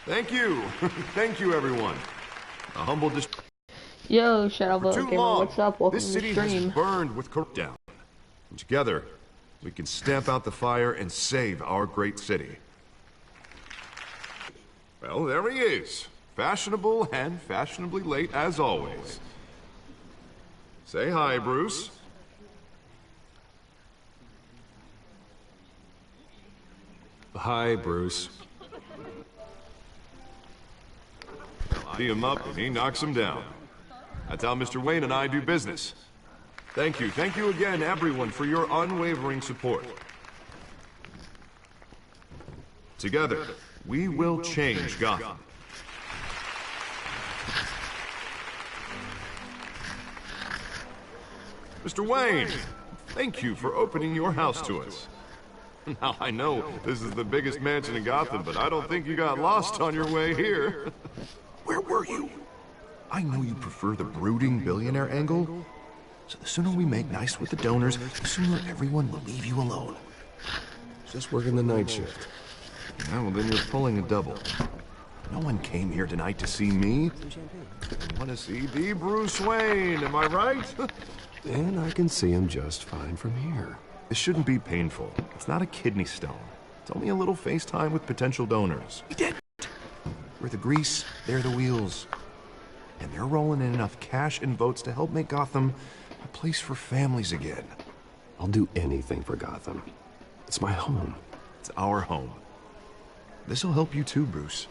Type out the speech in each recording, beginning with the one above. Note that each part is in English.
Thank you. Thank you, everyone. A humble Yo, Shadow For too Gamer, long, what's up? Welcome this to city the has stream. burned with corruption. Together, we can stamp out the fire and save our great city. Well, there he is. Fashionable and fashionably late as always. Say hi, Bruce. Hi, Bruce. Tee him up and he knocks him down. That's how Mr. Wayne and I do business. Thank you again, everyone, for your unwavering support. Together, we will change Gotham. Mr. Wayne, thank you for opening your house to us. Now, I know this is the biggest mansion in Gotham, but I don't think you got lost on your way here. Where were you? I know you prefer the brooding billionaire angle, so the sooner we make nice with the donors, the sooner everyone will leave you alone. Just working the night shift. Yeah, well, then you're pulling a double. No one came here tonight to see me. They want to see the Bruce Wayne, am I right? And I can see him just fine from here. This shouldn't be painful. It's not a kidney stone. It's only a little FaceTime with potential donors. We did it! We're the grease, they're the wheels. And they're rolling in enough cash and votes to help make Gotham a place for families again. I'll do anything for Gotham. It's my home. It's our home. This'll help you too, Bruce.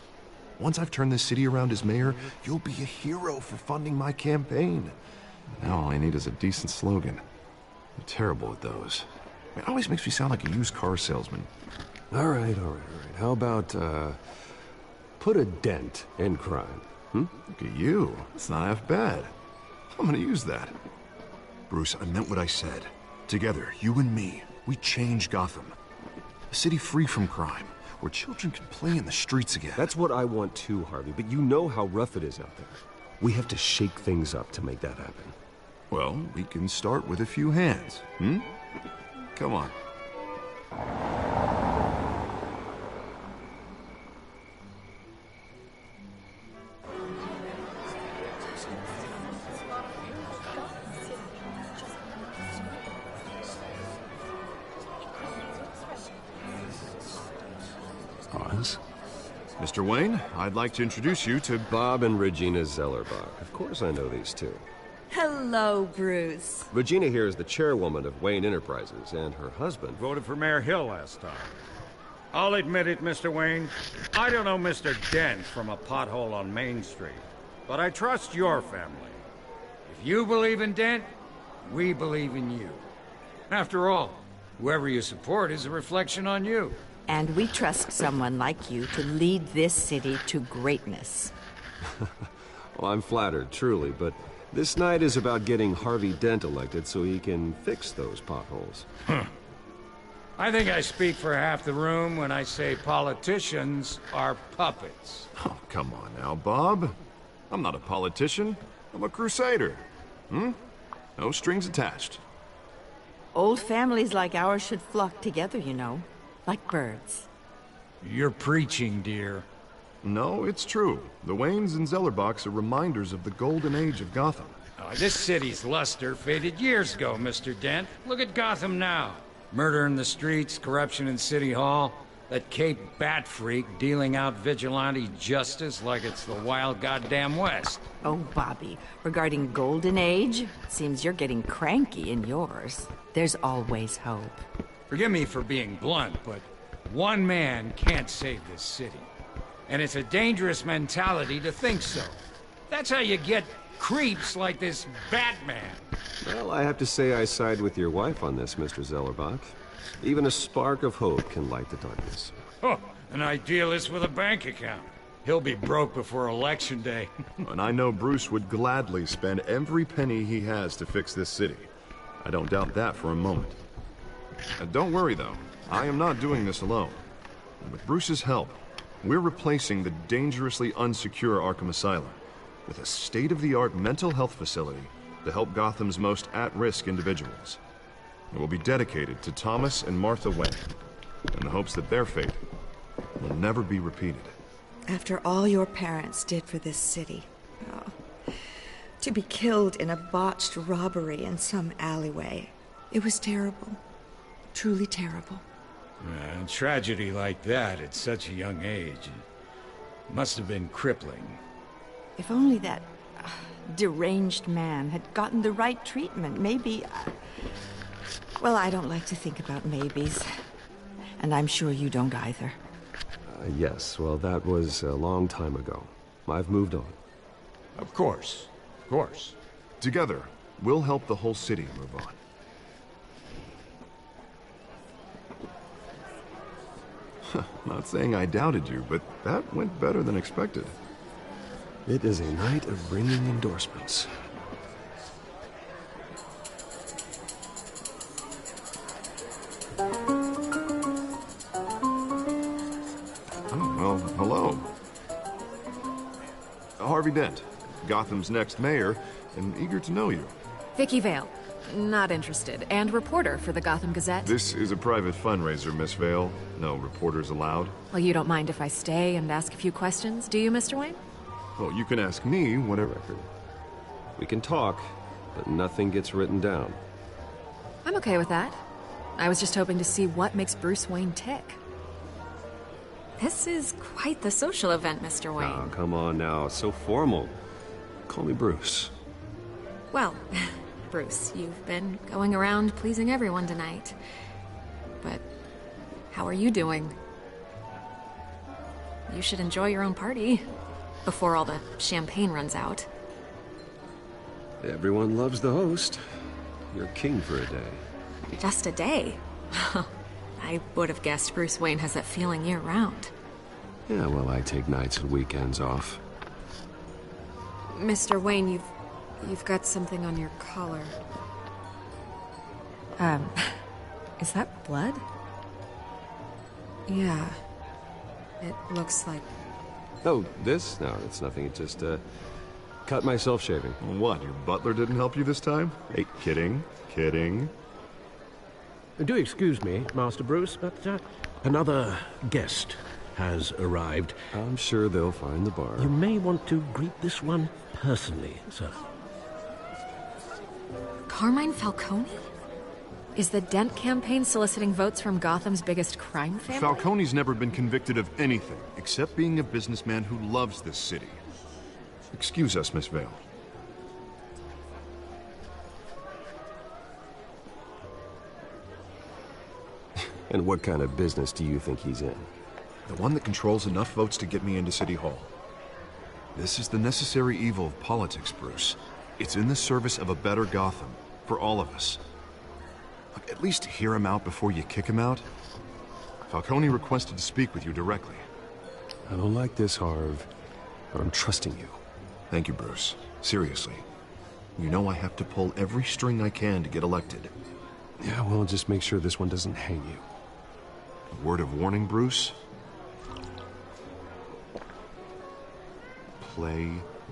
Once I've turned this city around as mayor, you'll be a hero for funding my campaign. Now all I need is a decent slogan. I'm terrible at those. It always makes me sound like a used car salesman. All right. How about, put a dent in crime? Look at you. It's not half bad. I'm gonna use that. Bruce, I meant what I said. Together, you and me, we change Gotham. A city free from crime, where children can play in the streets again. That's what I want too, Harvey, but you know how rough it is out there. We have to shake things up to make that happen. Well, we can start with a few hands, Come on. Oz? Mr. Wayne, I'd like to introduce you to Bob and Regina Zellerbach. Of course I know these two. Hello, Bruce. Regina here is the chairwoman of Wayne Enterprises, and her husband... Voted for Mayor Hill last time. I'll admit it, Mr. Wayne. I don't know Mr. Dent from a pothole on Main Street, but I trust your family. If you believe in Dent, we believe in you. After all, whoever you support is a reflection on you. And we trust someone like you to lead this city to greatness. Well, I'm flattered, truly, but this night is about getting Harvey Dent elected so he can fix those potholes. I think I speak for half the room when I say politicians are puppets. Oh, come on now, Bob. I'm not a politician. I'm a crusader. No strings attached. Old families like ours should flock together, you know, like birds. You're preaching, dear. No, it's true. The Waynes and Zellerbachs are reminders of the golden age of Gotham. Oh, this city's luster faded years ago, Mr. Dent. Look at Gotham now. Murder in the streets, corruption in City Hall, that Cape Bat freak dealing out vigilante justice like it's the wild goddamn West. Oh, Bobby, regarding Golden Age, seems you're getting cranky in yours. There's always hope. Forgive me for being blunt, but one man can't save this city. And it's a dangerous mentality to think so. That's how you get creeps like this Batman. Well, I have to say I side with your wife on this, Mr. Zellerbach. Even a spark of hope can light the darkness. Oh, an idealist with a bank account. He'll be broke before Election Day. And I know Bruce would gladly spend every penny he has to fix this city. I don't doubt that for a moment. Don't worry, though. I am not doing this alone. With Bruce's help, we're replacing the dangerously unsecure Arkham Asylum with a state-of-the-art mental health facility to help Gotham's most at-risk individuals. It will be dedicated to Thomas and Martha Wayne, in the hopes that their fate will never be repeated. After all your parents did for this city. Oh, to be killed in a botched robbery in some alleyway. It was terrible. Truly terrible. A tragedy like that at such a young age must have been crippling. If only that deranged man had gotten the right treatment, maybe... Well, I don't like to think about maybes. And I'm sure you don't either. Yes, well, that was a long time ago. I've moved on. Of course. Of course. Together, we'll help the whole city move on. Not saying I doubted you, but that went better than expected. It is a night of ringing endorsements. Oh, well, hello. Harvey Dent, Gotham's next mayor, and eager to know you. Vicky Vale. Not interested. And reporter for the Gotham Gazette. This is a private fundraiser, Miss Vale. No reporters allowed. Well, you don't mind if I stay and ask a few questions, do you, Mr. Wayne? Well, you can ask me whatever. Record. We can talk, but nothing gets written down. I'm okay with that. I was just hoping to see what makes Bruce Wayne tick. This is quite the social event, Mr. Wayne. Oh, come on now. So formal. Call me Bruce. Well, Bruce, you've been going around pleasing everyone tonight. But how are you doing? You should enjoy your own party before all the champagne runs out. Everyone loves the host. You're king for a day. Just a day? I would have guessed Bruce Wayne has that feeling year-round. Yeah, well, I take nights and weekends off. Mr. Wayne, you've got something on your collar. Is that blood? Yeah. It looks like... Oh, this? No, it's nothing. It just, cut myself shaving. What, your butler didn't help you this time? Hey, kidding, kidding. Do excuse me, Master Bruce, but another guest has arrived. I'm sure they'll find the bar. You may want to greet this one personally, sir. Carmine Falcone? Is the Dent campaign soliciting votes from Gotham's biggest crime family? Falcone's never been convicted of anything, except being a businessman who loves this city. Excuse us, Miss Vale. And what kind of business do you think he's in? The one that controls enough votes to get me into City Hall. This is the necessary evil of politics, Bruce. It's in the service of a better Gotham, for all of us. Look, at least hear him out before you kick him out. Falcone requested to speak with you directly. I don't like this, Harv, but I'm trusting you. Thank you, Bruce. Seriously. You know I have to pull every string I can to get elected. Yeah, well, just make sure this one doesn't hang you. A word of warning, Bruce? Play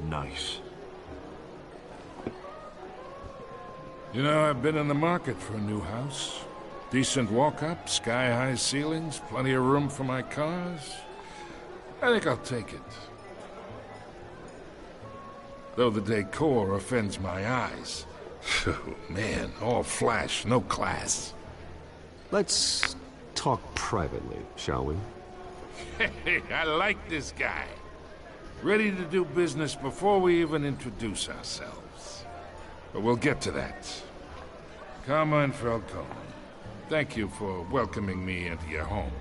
nice. You know, I've been in the market for a new house. Decent walk-up, sky-high ceilings, plenty of room for my cars. I think I'll take it. Though the decor offends my eyes. Oh, man, all flash, no class. Let's talk privately, shall we? Hey, I like this guy. Ready to do business before we even introduce ourselves. But we'll get to that. Carmine Falcone, thank you for welcoming me into your home.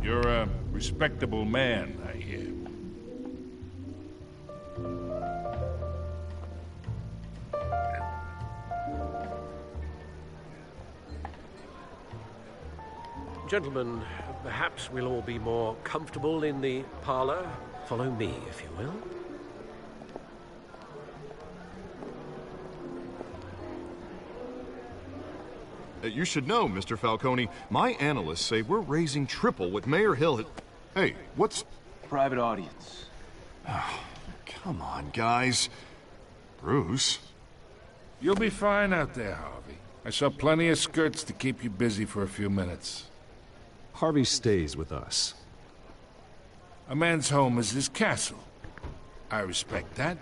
You're a respectable man, I hear. Gentlemen, perhaps we'll all be more comfortable in the parlor. Follow me, if you will. You should know, Mr. Falcone, my analysts say we're raising triple with Mayor Hill. Hey, what's... Private audience. Oh, come on, guys. Bruce? You'll be fine out there, Harvey. I saw plenty of skirts to keep you busy for a few minutes. Harvey stays with us. A man's home is his castle. I respect that.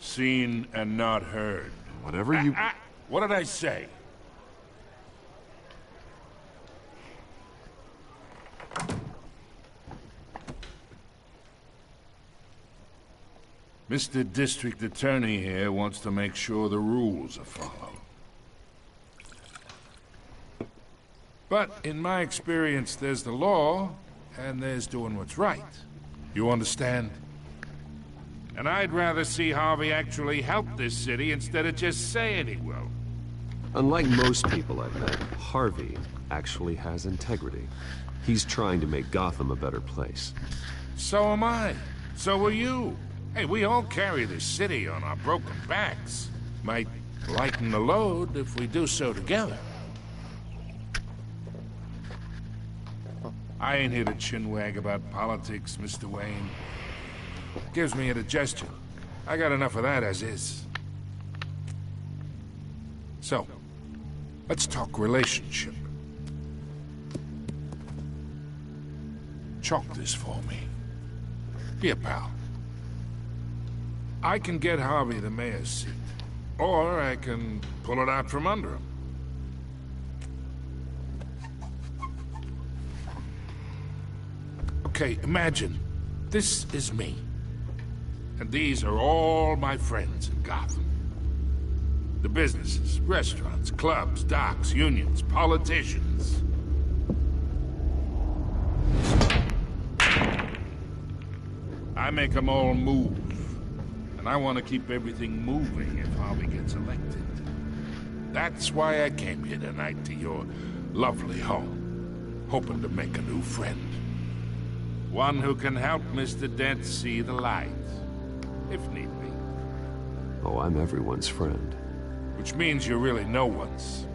Seen and not heard. Whatever you... What did I say? Mr. District Attorney here wants to make sure the rules are followed. But in my experience, there's the law, and there's doing what's right. You understand? And I'd rather see Harvey actually help this city instead of just saying he will. Unlike most people I've met, Harvey actually has integrity. He's trying to make Gotham a better place. So am I. So are you. Hey, we all carry this city on our broken backs. Might lighten the load if we do so together. I ain't here to chinwag about politics, Mr. Wayne. Gives me indigestion. I got enough of that as is. So, let's talk relationship. Chalk this for me. Be a pal. I can get Harvey the mayor's seat, or I can pull it out from under him. Okay, imagine, this is me. And these are all my friends in Gotham. The businesses, restaurants, clubs, docks, unions, politicians. I make them all move. And I want to keep everything moving if Harvey gets elected. That's why I came here tonight to your lovely home, hoping to make a new friend. One who can help Mr. Dent see the light, if need be. Oh, I'm everyone's friend. Which means you're really no one's.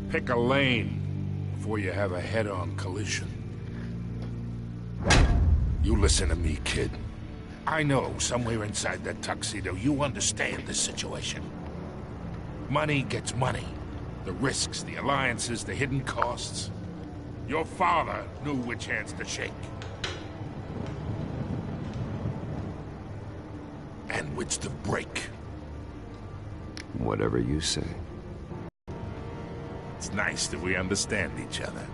Pick a lane before you have a head-on collision. You listen to me, kid. I know somewhere inside that tuxedo you understand this situation. Money gets money. The risks, the alliances, the hidden costs. Your father knew which hands to shake. And which to break. Whatever you say. It's nice that we understand each other.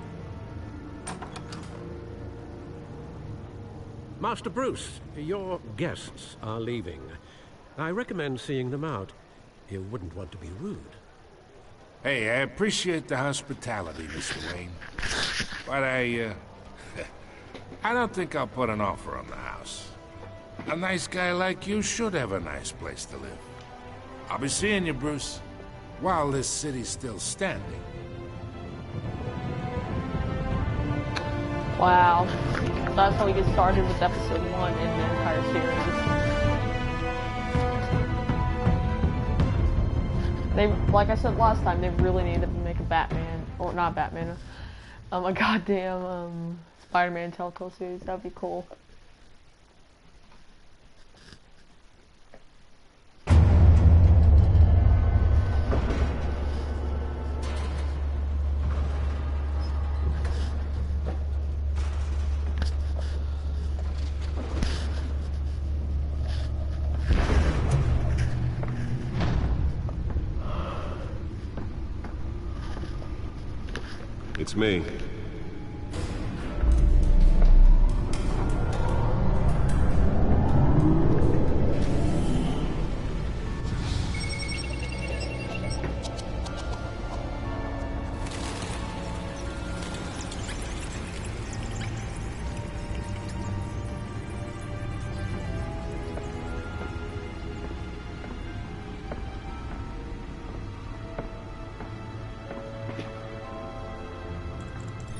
Master Bruce, your guests are leaving. I recommend seeing them out. You wouldn't want to be rude. Hey, I appreciate the hospitality, Mr. Wayne. But I don't think I'll put an offer on the house. A nice guy like you should have a nice place to live. I'll be seeing you, Bruce, while this city's still standing. Wow. That's how we get started with episode 1 in the entire series. They, like I said last time, they really need to make a Batman, or not Batman, a goddamn Spider-Man telltale series. That'd be cool. It's me.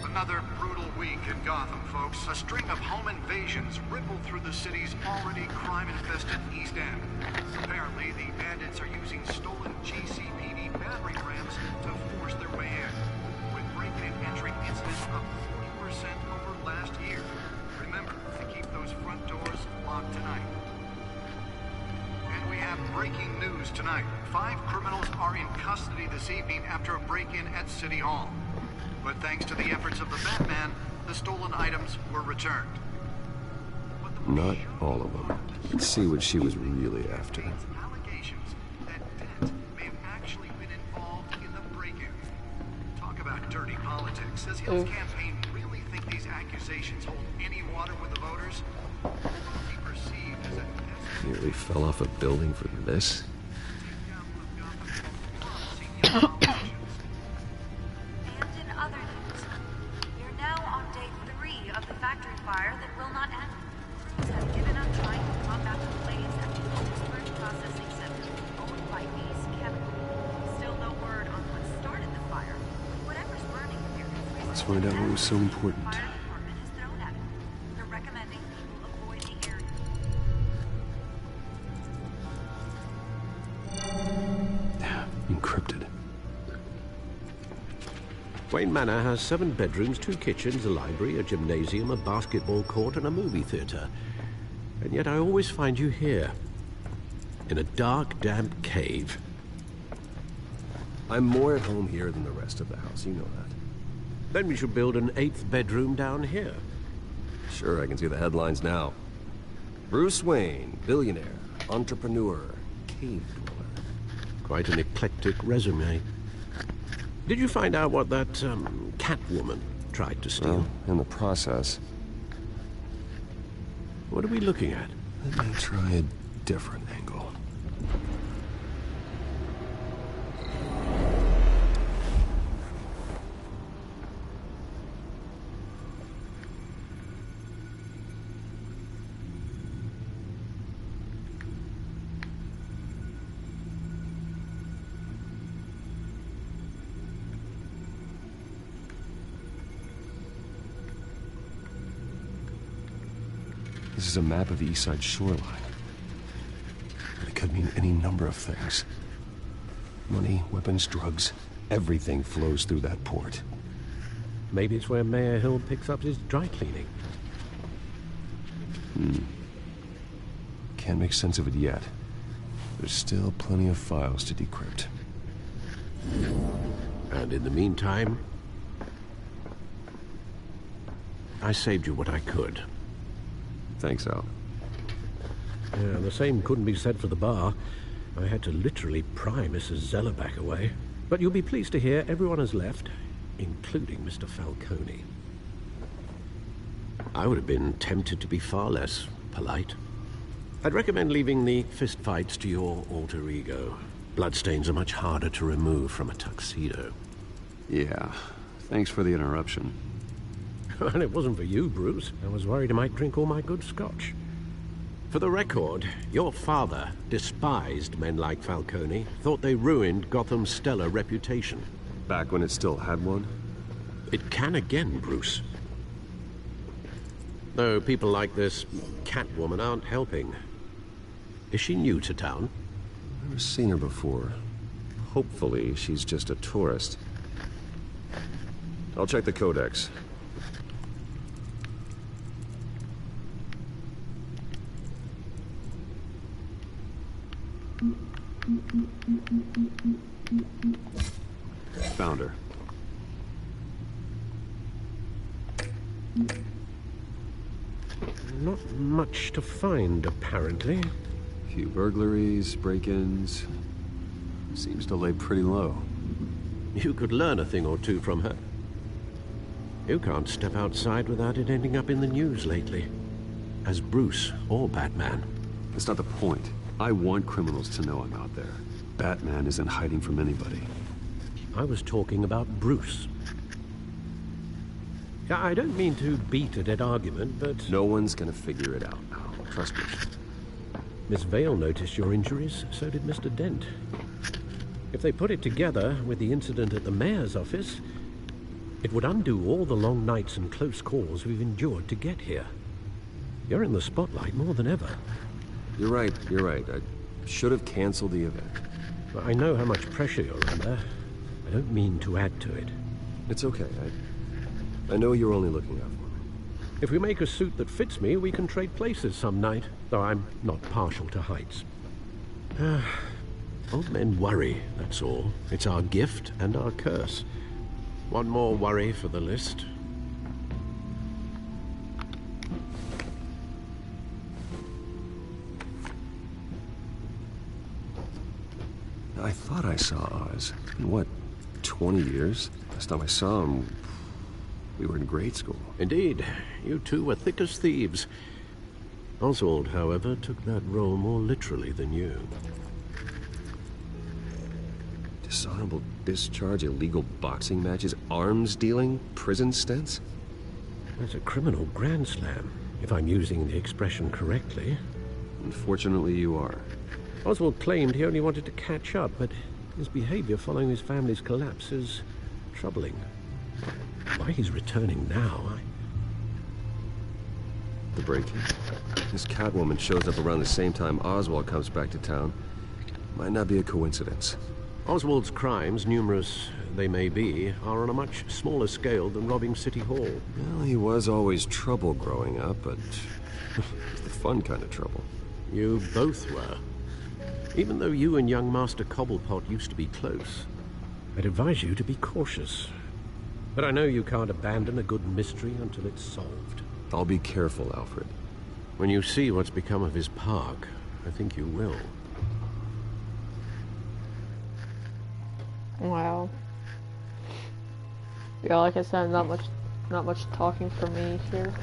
Another brutal week in Gotham, folks. A string of home invasions rippled through the city's already crime-infested East End. Apparently, the bandits are using stolen GCPD battering rams to force their way in, with break-in and entering incidents up 40% over last year. Remember to keep those front doors locked tonight. And we have breaking news news tonight. 5 criminals are in custody this evening after a break-in at City Hall. But thanks to the efforts of the Batman, the stolen items were returned. Not all of them. Let's see what she was really after. Allegations that Dent may have actually been involved in the break-in. Talk about dirty politics. Does Hill's campaign really think these accusations hold any water with the voters? Be perceived as a Nearly fell off a building for this. And in other news, we're now on day 3 of the factory fire that will not end. Crews have given up trying to combat the blaze at the Otisburg processing center owned by Ace Chemical. Still no word on what started the fire. Whatever's burning here is Let's find out what was so important. the fire department has thrown at it. They're recommending people avoid the area. Encrypted. Wayne Manor has 7 bedrooms, 2 kitchens, a library, a gymnasium, a basketball court, and a movie theater. And yet I always find you here, in a dark, damp cave. I'm more at home here than the rest of the house, you know that. Then we should build an 8th bedroom down here. Sure, I can see the headlines now. Bruce Wayne, billionaire, entrepreneur, cave dweller. Quite an eclectic resume. Did you find out what that, Catwoman tried to steal? Well, in the process. What are we looking at? Let me try a different angle. This is a map of the East Side shoreline. And it could mean any number of things. Money, weapons, drugs, everything flows through that port. Maybe it's where Mayor Hill picks up his dry cleaning. Can't make sense of it yet. There's still plenty of files to decrypt. And in the meantime, I saved you what I could. Thanks, Al. Yeah, the same couldn't be said for the bar. I had to literally pry Mrs. Zeller back away. But you'll be pleased to hear everyone has left, including Mr. Falcone. I would have been tempted to be far less polite. I'd recommend leaving the fistfights to your alter ego. Bloodstains are much harder to remove from a tuxedo. Yeah, thanks for the interruption. And it wasn't for you, Bruce. I was worried I might drink all my good scotch. For the record, your father despised men like Falcone, thought they ruined Gotham's stellar reputation. Back when it still had one? It can again, Bruce. Though people like this Catwoman aren't helping. Is she new to town? Never seen her before. Hopefully, she's just a tourist. I'll check the codex. Found her. Not much to find, apparently. Few burglaries, break-ins. Seems to lay pretty low. You could learn a thing or two from her. You can't step outside without it ending up in the news lately. As Bruce or Batman. That's not the point. I want criminals to know I'm out there. Batman isn't hiding from anybody. I was talking about Bruce. I don't mean to beat a dead argument, but... No one's gonna figure it out now. Trust me. Miss Vale noticed your injuries, so did Mr. Dent. If they put it together with the incident at the mayor's office, it would undo all the long nights and close calls we've endured to get here. You're in the spotlight more than ever. You're right. I should have canceled the event. But I know how much pressure you're under. I don't mean to add to it. It's okay. I know you're only looking out for me. If we make a suit that fits me, we can trade places some night, though I'm not partial to heights. Old men worry, that's all. It's our gift and our curse. One more worry for the list. I thought I saw Oz. In what, 20 years? Last time I saw him, we were in grade school. Indeed, you two were thick as thieves. Oswald, however, took that role more literally than you. Dishonorable discharge, illegal boxing matches, arms dealing, prison stints? That's a criminal grand slam, if I'm using the expression correctly. Unfortunately, you are. Oswald claimed he only wanted to catch up, but his behavior following his family's collapse is troubling. Why he's returning now, The break-in. This Catwoman shows up around the same time Oswald comes back to town. Might not be a coincidence. Oswald's crimes, numerous they may be, are on a much smaller scale than robbing City Hall. Well, he was always trouble growing up, but the fun kind of trouble. You both were. Even though you and young Master Cobblepot used to be close, I'd advise you to be cautious. But I know you can't abandon a good mystery until it's solved. I'll be careful, Alfred. When you see what's become of his park, I think you will. Wow. Yeah, like I said, not much talking for me here.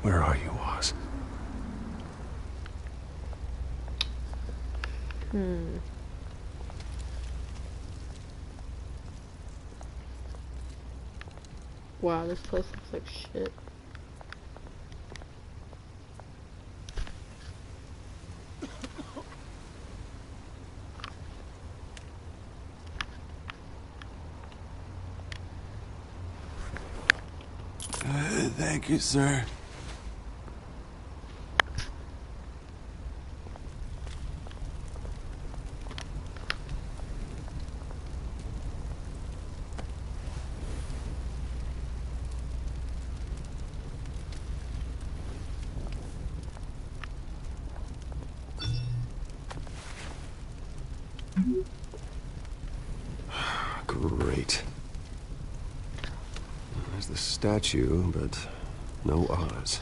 Where are you, Oz? Wow, this place looks like shit. Thank you, sir. Great. There's the statue, but no Oz.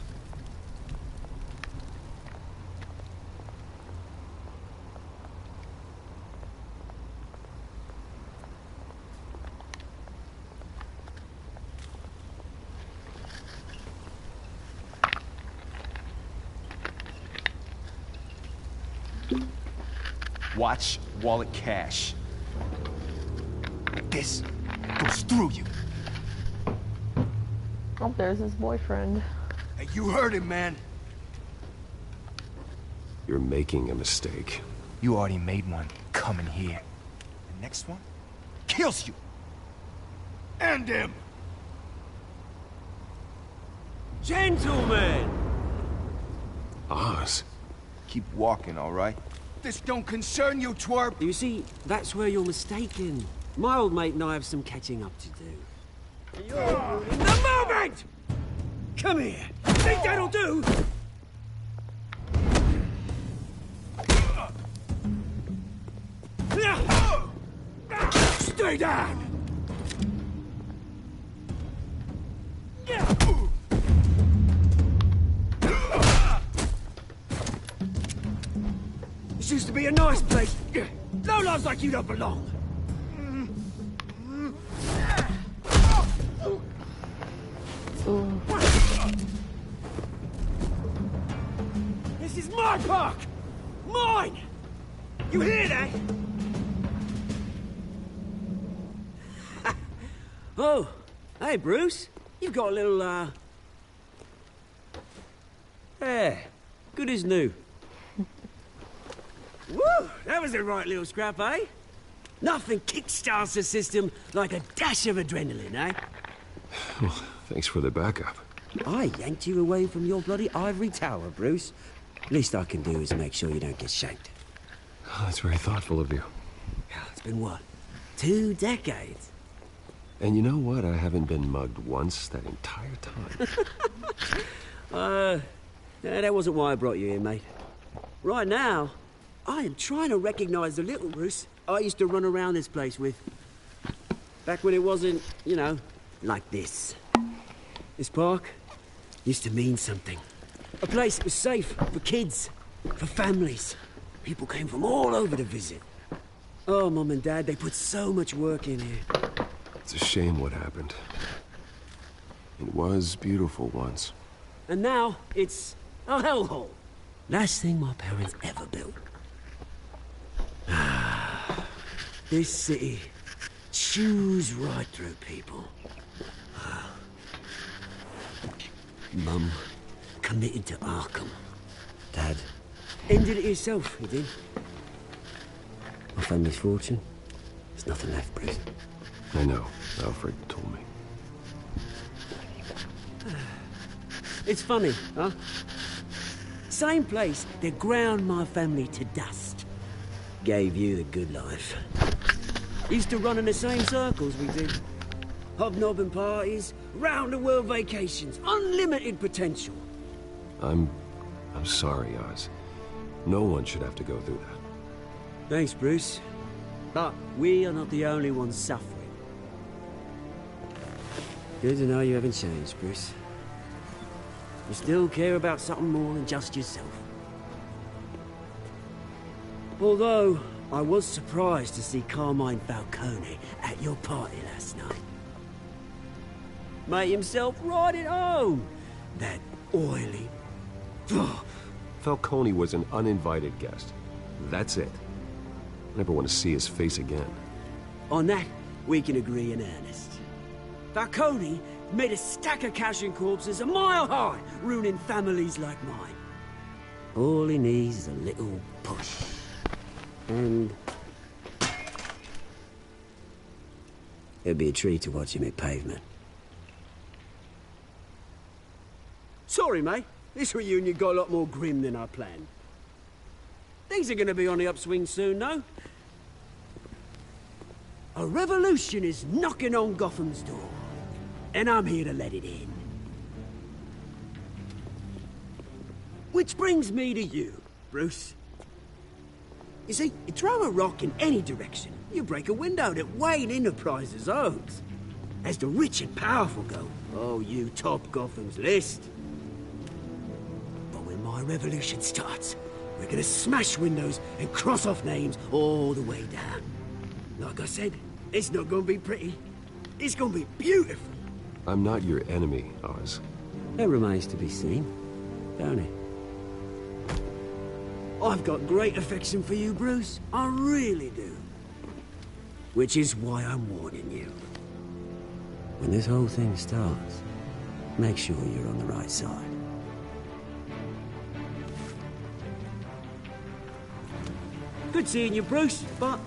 Watch wallet cash. This goes through you. Oh, there's his boyfriend. Hey, you heard him, man. You're making a mistake. You already made one coming here. The next one kills you. And him. Gentlemen! Oz? Keep walking, all right? This don't concern you, twerp! You see, that's where you're mistaken. My old mate and I have some catching up to do. You're in the moment! Come here! Think that'll do? Stay down! This used to be a nice place. No lives like you don't belong. This is my park! Mine! You hear that? Oh, hey Bruce. You've got a little, Yeah, good as new. Woo! That was a right little scrap, eh? Nothing kickstarts the system like a dash of adrenaline, eh? Well, thanks for the backup. I yanked you away from your bloody ivory tower, Bruce. Least I can do is make sure you don't get shanked. Oh, that's very thoughtful of you. It's been what? 2 decades? And you know what? I haven't been mugged once that entire time. Yeah, that wasn't why I brought you here, mate. Right now, I am trying to recognize the little Bruce I used to run around this place with. Back when it wasn't, you know, like this. This park used to mean something. A place that was safe for kids, for families. People came from all over to visit. Oh, Mum and Dad, they put so much work in here. It's a shame what happened. It was beautiful once. And now, it's a hellhole. Last thing my parents ever built. This city chews right through people. Mum committed to Arkham. Dad ended it himself, he did. My family's fortune, there's nothing left, Bruce. I know. Alfred told me. It's funny, huh? Same place that ground my family to dust. Gave you the good life. Used to run in the same circles we did. Hobnobbing parties, round-the-world vacations, unlimited potential. I'm sorry, Oz. No one should have to go through that. Thanks, Bruce. But we are not the only ones suffering. Good to know you haven't changed, Bruce. You still care about something more than just yourself. Although, I was surprised to see Carmine Falcone at your party last night. Made himself right at home. That oily... Falcone was an uninvited guest. That's it. Never want to see his face again. On that, we can agree in earnest. Falcone made a stack of cash and corpses a mile high, ruining families like mine. All he needs is a little push. And... it'd be a treat to watch him hit pavement. Sorry, mate. This reunion got a lot more grim than I planned. Things are gonna be on the upswing soon, though. A revolution is knocking on Gotham's door. And I'm here to let it in. Which brings me to you, Bruce. You see, you throw a rock in any direction, you break a window that Wayne Enterprises owns. As the rich and powerful go, oh, you top Gotham's list. But when my revolution starts, we're gonna smash windows and cross off names all the way down. Like I said, it's not gonna be pretty. It's gonna be beautiful. I'm not your enemy, Oz. That remains to be seen, don't it? I've got great affection for you, Bruce. I really do. Which is why I'm warning you. When this whole thing starts, make sure you're on the right side. Good seeing you, Bruce, but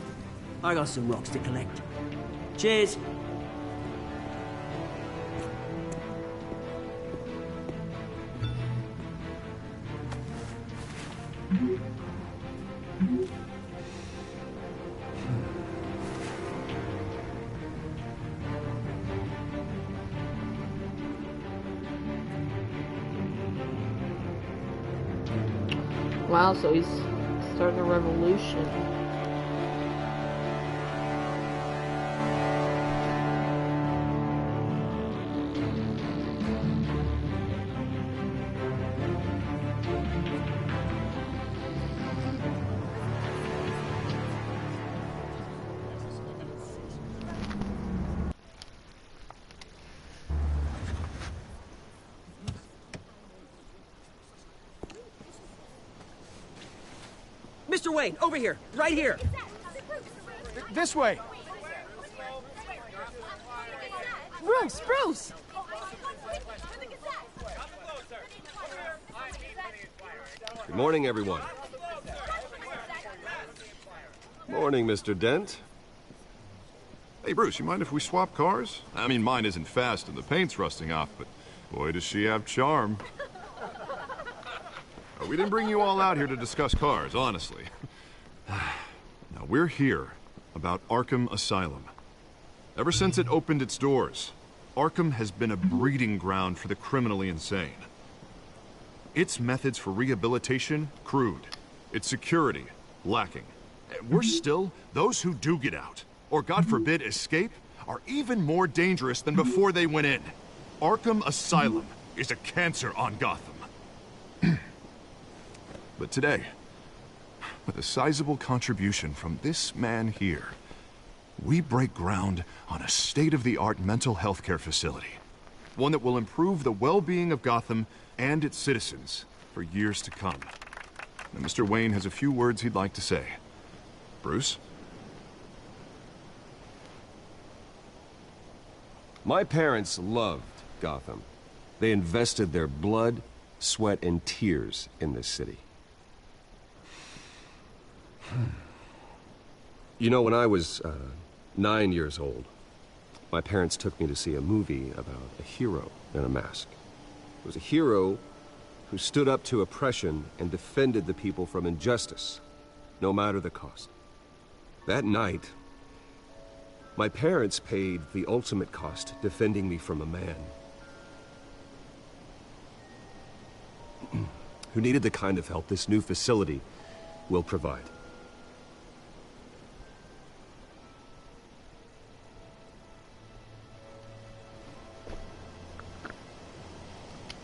I got some rocks to collect. Cheers. Wow, so he's starting a revolution. Mr. Wayne, over here, right here. This way. Bruce! Good morning, everyone. Morning, Mr. Dent. Hey, Bruce, you mind if we swap cars? I mean, mine isn't fast and the paint's rusting off, but Boy, does she have charm. We didn't bring you all out here to discuss cars, honestly. Now, we're here about Arkham Asylum. Ever since it opened its doors, Arkham has been a breeding ground for the criminally insane. Its methods for rehabilitation, crude. Its security, lacking. Worse still, those who do get out, or God forbid escape, are even more dangerous than before they went in. Arkham Asylum is a cancer on Gotham. But today, with a sizable contribution from this man here, we break ground on a state-of-the-art mental health care facility. One that will improve the well-being of Gotham and its citizens for years to come. Now, Mr. Wayne has a few words he'd like to say. Bruce? My parents loved Gotham. They invested their blood, sweat, and tears in this city. You know, when I was 9 years old, my parents took me to see a movie about a hero in a mask. It was a hero who stood up to oppression and defended the people from injustice, no matter the cost. That night, my parents paid the ultimate cost defending me from a man who needed the kind of help this new facility will provide.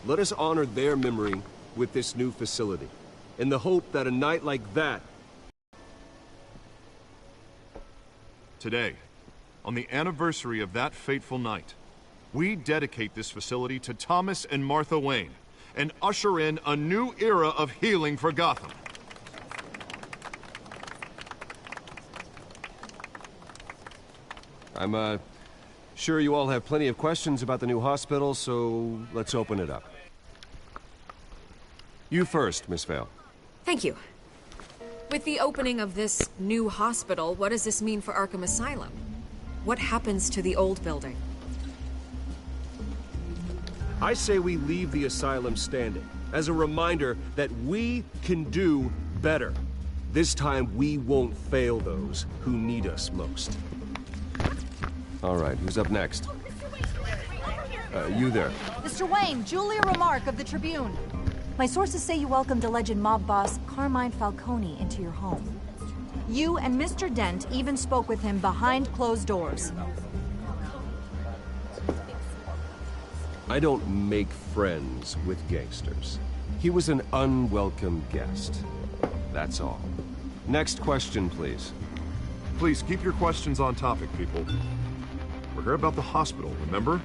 Let us honor their memory with this new facility, in the hope that a night like that... Today, on the anniversary of that fateful night, we dedicate this facility to Thomas and Martha Wayne, and usher in a new era of healing for Gotham. I'm, sure you all have plenty of questions about the new hospital, so let's open it up. You first, Miss Vale. Thank you. With the opening of this new hospital, what does this mean for Arkham Asylum? What happens to the old building? I say we leave the asylum standing, as a reminder that we can do better. This time, we won't fail those who need us most. All right, who's up next? You there. Mr. Wayne, Julia Remark of the Tribune. My sources say you welcomed alleged mob boss Carmine Falcone into your home. You and Mr. Dent even spoke with him behind closed doors. I don't make friends with gangsters. He was an unwelcome guest. That's all. Next question, please. Please keep your questions on topic, people. We're here about the hospital, remember?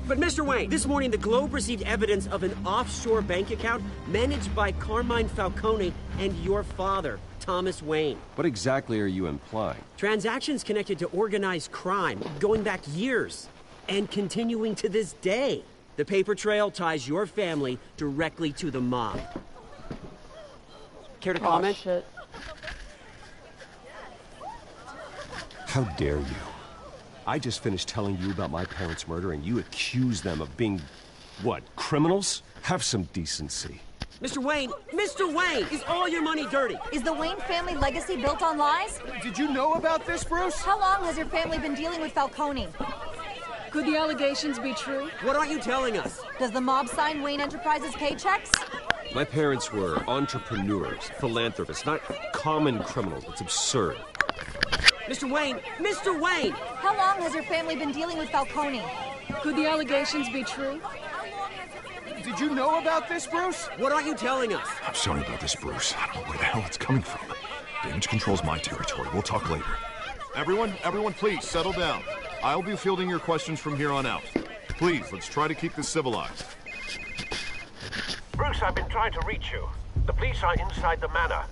But Mr. Wayne, this morning the Globe received evidence of an offshore bank account managed by Carmine Falcone and your father, Thomas Wayne. What exactly are you implying? Transactions connected to organized crime, going back years, and continuing to this day. The paper trail ties your family directly to the mob. Care to comment? Shit. How dare you? I just finished telling you about my parents' murder, and you accuse them of being, what, criminals? Have some decency. Mr. Wayne, is all your money dirty? Is the Wayne family legacy built on lies? Did you know about this, Bruce? How long has your family been dealing with Falcone? Could the allegations be true? What aren't you telling us? Does the mob sign Wayne Enterprises paychecks? My parents were entrepreneurs, philanthropists, not common criminals. It's absurd. Mr. Wayne! How long has your family been dealing with Falcone? Could the allegations be true? Did you know about this, Bruce? What aren't you telling us? I'm sorry about this, Bruce. I don't know where the hell it's coming from. Damage control's my territory. We'll talk later. Everyone, please, settle down. I'll be fielding your questions from here on out. Please, let's try to keep this civilized. Bruce, I've been trying to reach you. The police are inside the manor.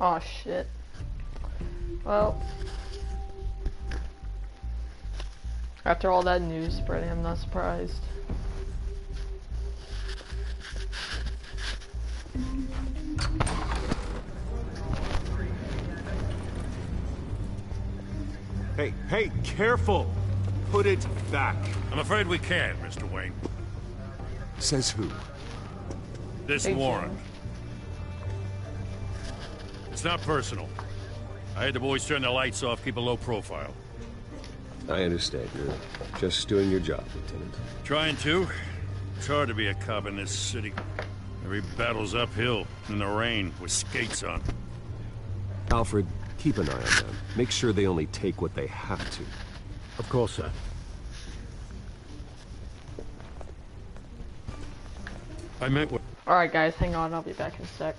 Oh, shit. Well, after all that news spreading, I'm not surprised. Hey, careful! Put it back. I'm afraid we can't, Mr. Wayne. Says who? This warrant. It's not personal. I had the boys turn the lights off, keep a low profile. I understand. You're just doing your job, Lieutenant. Trying to. It's hard to be a cop in this city. Every battle's uphill, in the rain, with skates on. Alfred, keep an eye on them. Make sure they only take what they have to. Of course, sir. I meant what... Alright guys, hang on, I'll be back in a sec.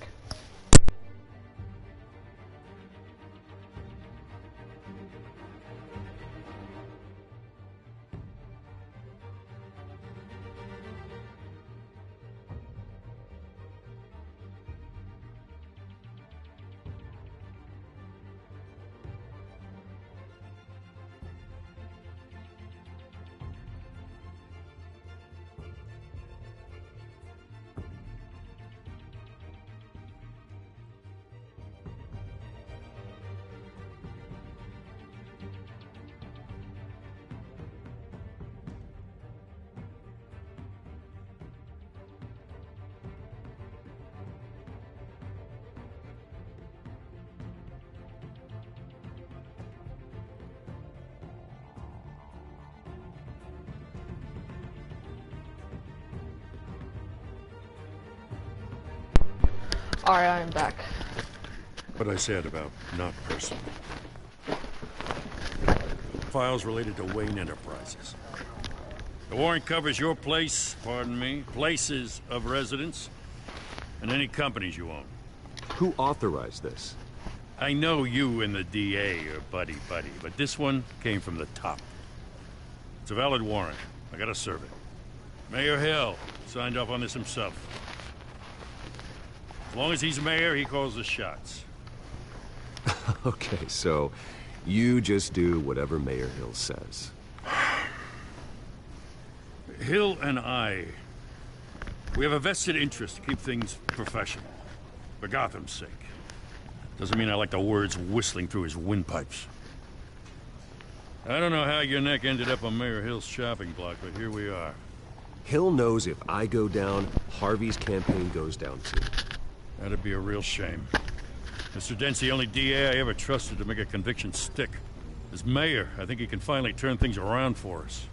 Alright, I am back. What I said about not personal. Files related to Wayne Enterprises. The warrant covers your place, pardon me, places of residence, and any companies you own. Who authorized this? I know you and the DA are buddy-buddy, but this one came from the top. It's a valid warrant. I gotta serve it. Mayor Hill signed off on this himself. As long as he's mayor, he calls the shots. Okay, so you just do whatever Mayor Hill says. Hill and I, we have a vested interest to keep things professional. For Gotham's sake. Doesn't mean I like the words whistling through his windpipes. I don't know how your neck ended up on Mayor Hill's shopping block, but here we are. Hill knows if I go down, Harvey's campaign goes down too. That'd be a real shame. Mr. Dent's the only DA I ever trusted to make a conviction stick. As mayor, I think he can finally turn things around for us.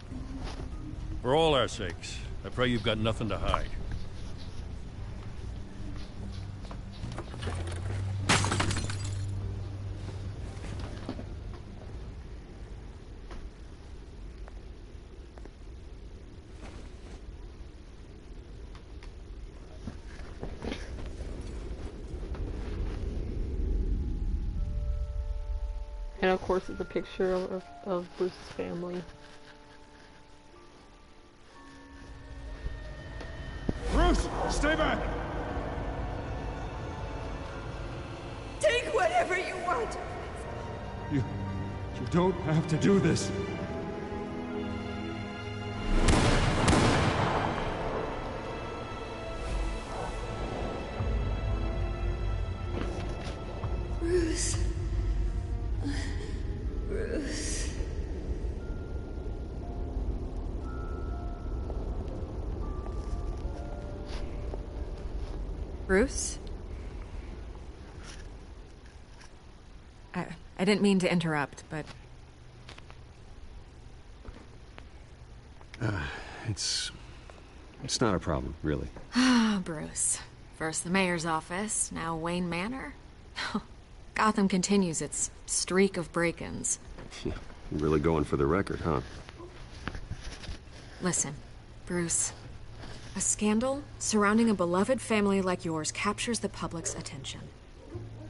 For all our sakes, I pray you've got nothing to hide. And of course it's a picture of Bruce's family. Bruce, stay back! Take whatever you want. You don't have to do this. Bruce. Bruce. Bruce? I didn't mean to interrupt, but... It's not a problem, really. Ah, Bruce. First the mayor's office, now Wayne Manor. Gotham continues its streak of break-ins. Yeah, really going for the record, huh? Listen, Bruce. A scandal surrounding a beloved family like yours captures the public's attention.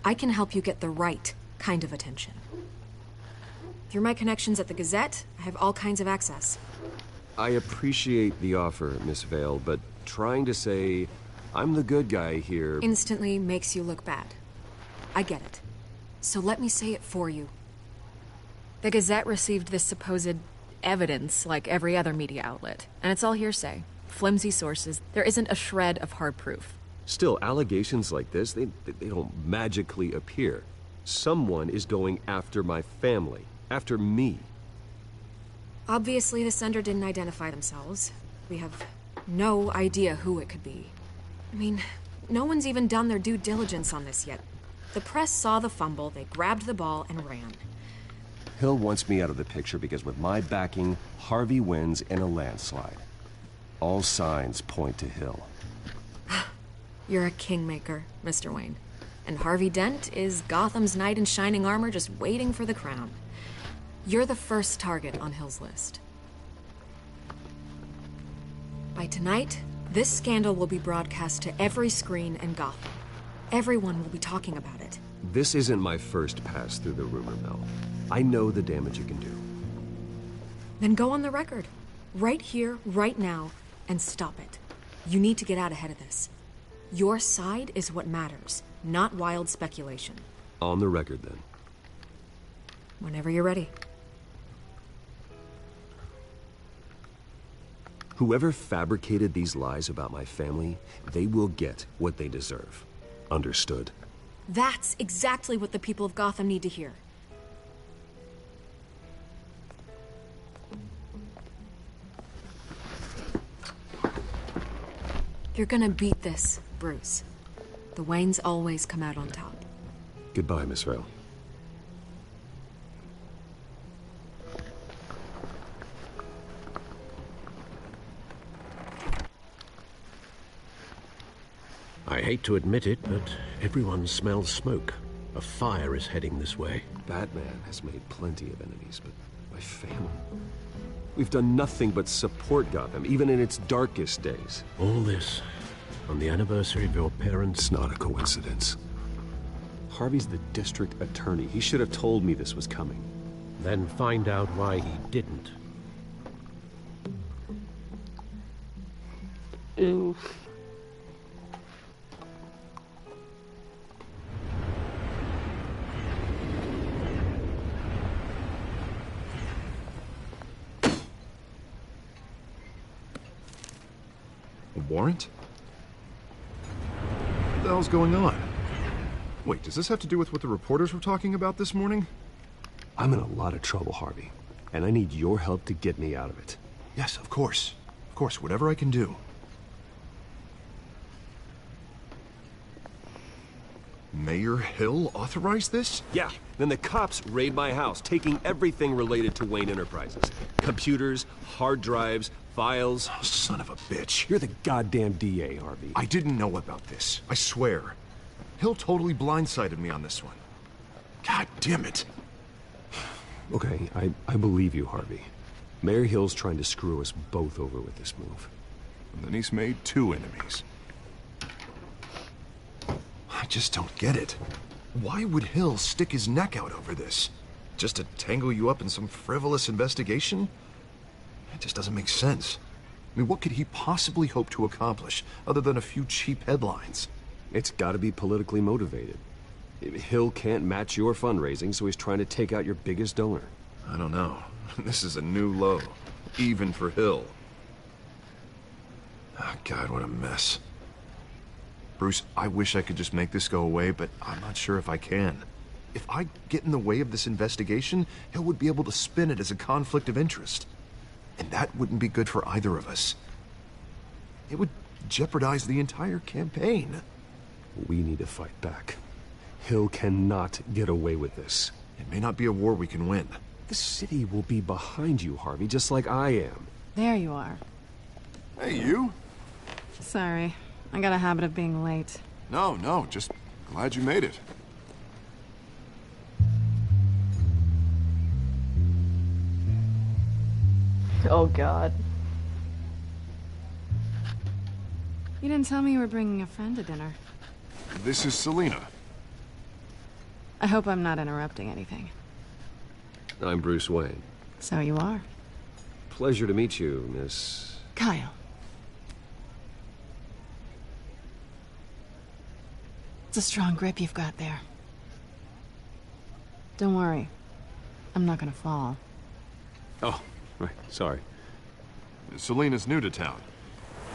I can help you get the right kind of attention. Through my connections at the Gazette, I have all kinds of access. I appreciate the offer, Miss Vale, but trying to say I'm the good guy here... Instantly makes you look bad. I get it. So let me say it for you. The Gazette received this supposed evidence like every other media outlet, and it's all hearsay. Flimsy sources. There isn't a shred of hard proof. Still, allegations like this, they don't magically appear. Someone is going after my family. After me. Obviously, the sender didn't identify themselves. We have no idea who it could be. I mean, no one's even done their due diligence on this yet. The press saw the fumble, they grabbed the ball and ran. Hill wants me out of the picture because with my backing, Harvey wins in a landslide. All signs point to Hill. You're a kingmaker, Mr. Wayne. And Harvey Dent is Gotham's knight in shining armor just waiting for the crown. You're the first target on Hill's list. By tonight, this scandal will be broadcast to every screen in Gotham. Everyone will be talking about it. This isn't my first pass through the rumor mill. I know the damage it can do. Then go on the record. Right here, right now, and stop it. You need to get out ahead of this. Your side is what matters, not wild speculation. On the record, then. Whenever you're ready. Whoever fabricated these lies about my family, they will get what they deserve. Understood? That's exactly what the people of Gotham need to hear. You're gonna beat this, Bruce. The Waynes always come out on top. Goodbye, Miss Vale. I hate to admit it, but everyone smells smoke. A fire is heading this way. Batman has made plenty of enemies, but my family... We've done nothing but support Gotham, even in its darkest days. All this on the anniversary of your parents'... It's not a coincidence. Harvey's the district attorney. He should have told me this was coming. Then find out why he didn't. Oof. A warrant? What the hell's going on? Wait, does this have to do with what the reporters were talking about this morning? I'm in a lot of trouble, Harvey, and I need your help to get me out of it. Yes, of course. Of course, whatever I can do. Mayor Hill authorized this? Yeah, then the cops raid my house, taking everything related to Wayne Enterprises. Computers, hard drives, files. Oh, son of a bitch. You're the goddamn DA, Harvey. I didn't know about this. I swear. Hill totally blindsided me on this one. God damn it. Okay, I believe you, Harvey. Mayor Hill's trying to screw us both over with this move. And then he's made two enemies. I just don't get it. Why would Hill stick his neck out over this? Just to tangle you up in some frivolous investigation? It just doesn't make sense. I mean, what could he possibly hope to accomplish other than a few cheap headlines? It's gotta be politically motivated. Hill can't match your fundraising, so he's trying to take out your biggest donor. I don't know. This is a new low, even for Hill. Oh, God, what a mess. Bruce, I wish I could just make this go away, but I'm not sure if I can. If I get in the way of this investigation, Hill would be able to spin it as a conflict of interest. And that wouldn't be good for either of us. It would jeopardize the entire campaign. We need to fight back. Hill cannot get away with this. It may not be a war we can win. The city will be behind you, Harvey, just like I am. There you are. Hey, you? Sorry. I got a habit of being late. No, just glad you made it. Oh, God. You didn't tell me you were bringing a friend to dinner. This is Selina. I hope I'm not interrupting anything. I'm Bruce Wayne. So you are. Pleasure to meet you, Miss... Kyle. It's a strong grip you've got there. Don't worry. I'm not gonna fall. Oh, right, sorry. Selina's new to town.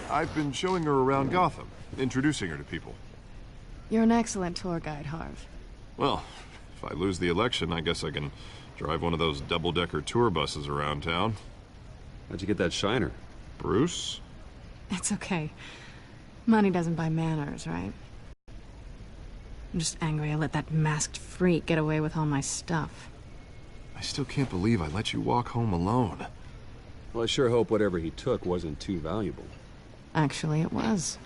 I've been showing her around Gotham, introducing her to people. You're an excellent tour guide, Harv. Well, if I lose the election, I guess I can Drive one of those double-decker tour buses around town. How'd you get that shiner? Bruce? It's okay. Money doesn't buy manners, right? I'm just angry I let that masked freak get away with all my stuff. I still can't believe I let you walk home alone. Well, I sure hope whatever he took wasn't too valuable. Actually, it was.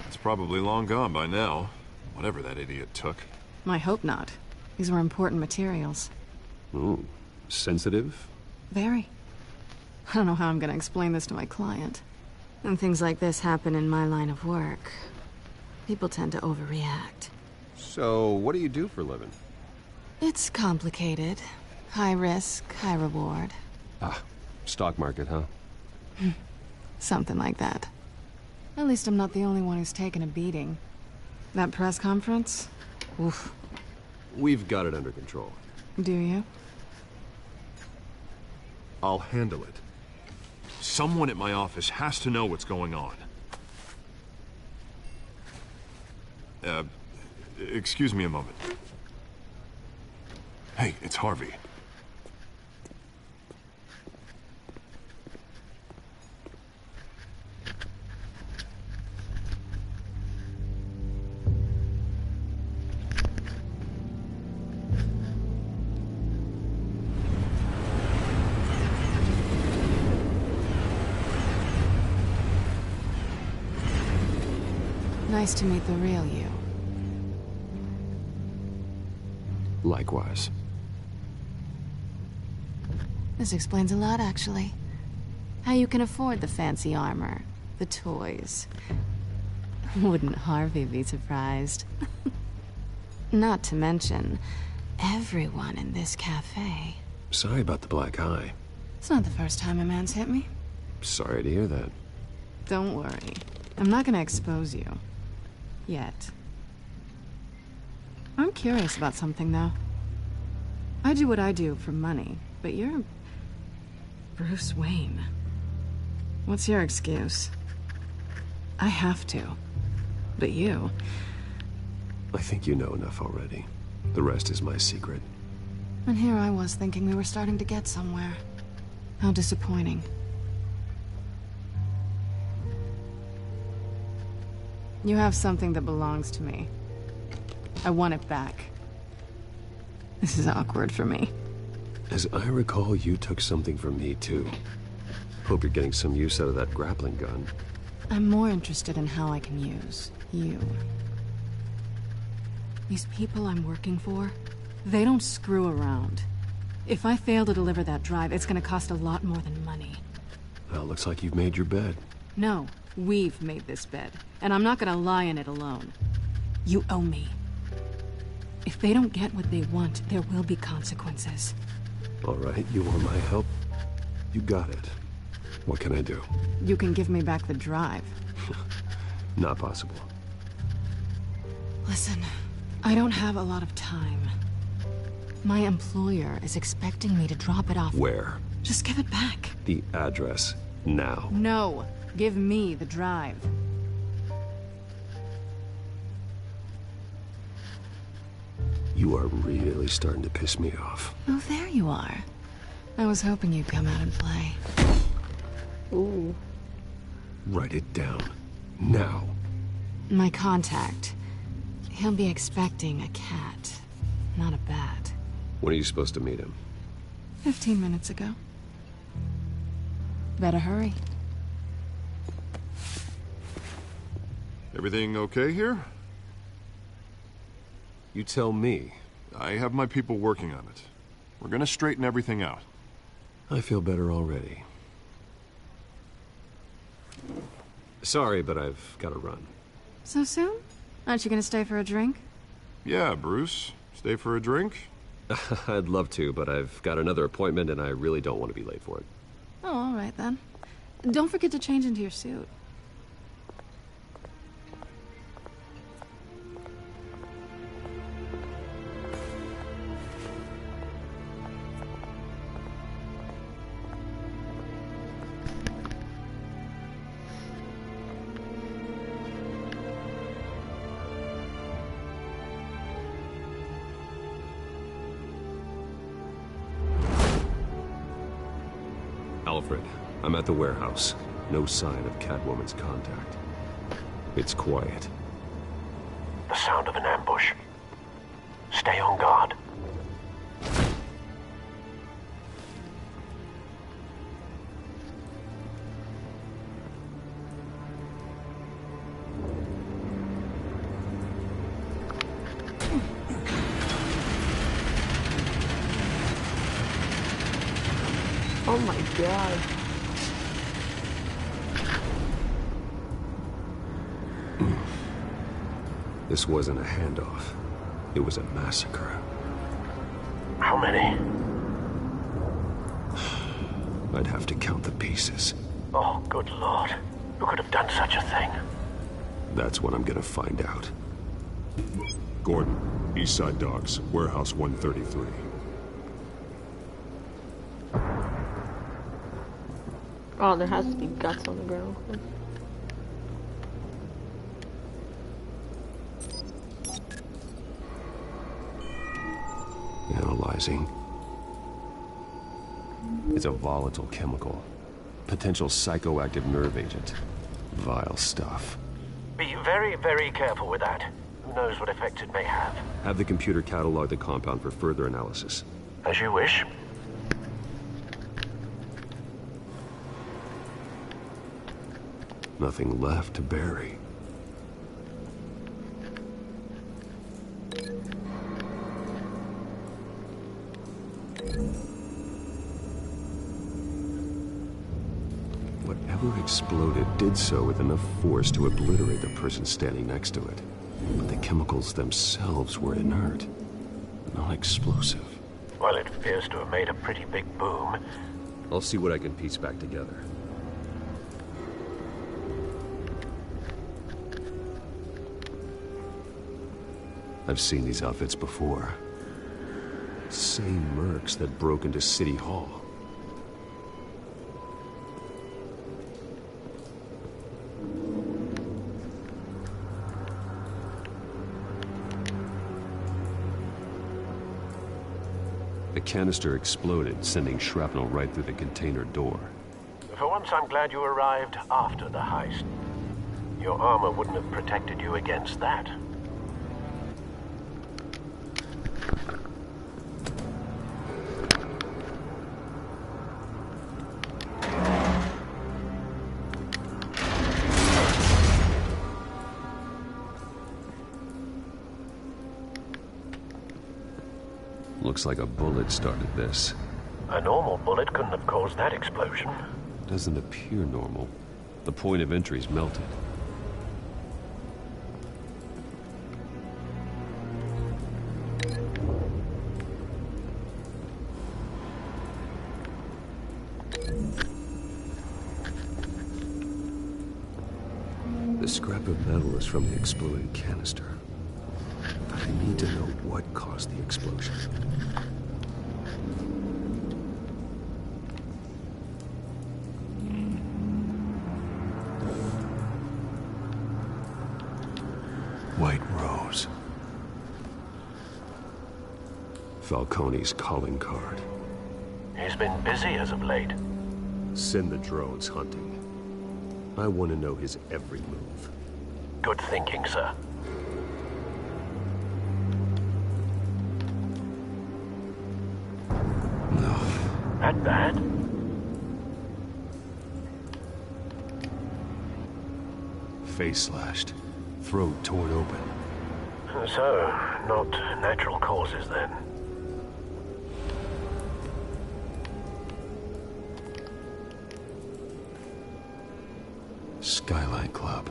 It's probably long gone by now, whatever that idiot took. I hope not. These were important materials. Ooh, sensitive? Very. I don't know how I'm gonna explain this to my client. When things like this happen in my line of work, people tend to overreact. So, what do you do for a living? It's complicated. High risk, high reward. Ah, stock market, huh? Something like that. At least I'm not the only one who's taken a beating. That press conference? Oof. We've got it under control. Do you? I'll handle it. Someone at my office has to know what's going on. Excuse me a moment. Hey, it's Harvey. Nice to meet the real you. Likewise. This explains a lot, actually. How you can afford the fancy armor, the toys. Wouldn't Harvey be surprised? Not to mention, everyone in this cafe. Sorry about the black eye. It's not the first time a man's hit me. Sorry to hear that. Don't worry. I'm not gonna expose you. Yet. I'm curious about something, though. I do what I do for money, but you're... Bruce Wayne. What's your excuse? I have to. But you... I think you know enough already. The rest is my secret. And here I was thinking we were starting to get somewhere. How disappointing. You have something that belongs to me. I want it back. This is awkward for me. As I recall, you took something from me, too. Hope you're getting some use out of that grappling gun. I'm more interested in how I can use you. These people I'm working for, they don't screw around. If I fail to deliver that drive, it's gonna cost a lot more than money. Well, looks like you've made your bed. No, we've made this bed, and I'm not gonna lie in it alone. You owe me. If they don't get what they want, there will be consequences. All right, you want my help? You got it. What can I do? You can give me back the drive. Not possible. Listen, I don't have a lot of time. My employer is expecting me to drop it off. Where? Just give it back. The address, now. No, give me the drive. You are really starting to piss me off. Oh, there you are. I was hoping you'd come out and play. Ooh. Write it down. Now. My contact. He'll be expecting a cat, not a bat. When are you supposed to meet him? 15 minutes ago. Better hurry. Everything okay here? You tell me. I have my people working on it. We're gonna straighten everything out. I feel better already. Sorry, but I've got to run. So soon? Aren't you gonna stay for a drink? Yeah, Bruce. Stay for a drink? I'd love to, but I've got another appointment and I really don't want to be late for it. Oh, all right then. Don't forget to change into your suit. Alfred. I'm at the warehouse. No sign of Catwoman's contact. It's quiet. The sound of an ambush. Stay on guard. Oh my god. This wasn't a handoff. It was a massacre. How many? I'd have to count the pieces. Oh, good lord. Who could have done such a thing? That's what I'm gonna find out. Gordon, Eastside Docks, Warehouse 133. Oh, there has to be guts on the ground. Analyzing. It's a volatile chemical. Potential psychoactive nerve agent. Vile stuff. Be very, very careful with that. Who knows what effects it may have. Have the computer catalog the compound for further analysis. As you wish. Nothing left to bury. Whatever exploded did so with enough force to obliterate the person standing next to it. But the chemicals themselves were inert, not explosive. Well, it appears to have made a pretty big boom. I'll see what I can piece back together. I've seen these outfits before. Same mercs that broke into City Hall. The canister exploded, sending shrapnel right through the container door. For once, I'm glad you arrived after the heist. Your armor wouldn't have protected you against that. Looks like a bullet started this. A normal bullet couldn't have caused that explosion. Doesn't appear normal. The point of entry's melted. The scrap of metal is from the exploded canister. But I need to know what caused the explosion. White Rose. Falcone's calling card. He's been busy as of late. Send the drones hunting. I want to know his every move. Good thinking, sir. No. That bad? Face slashed. Throat torn open. So, not natural causes then. Skyline Club.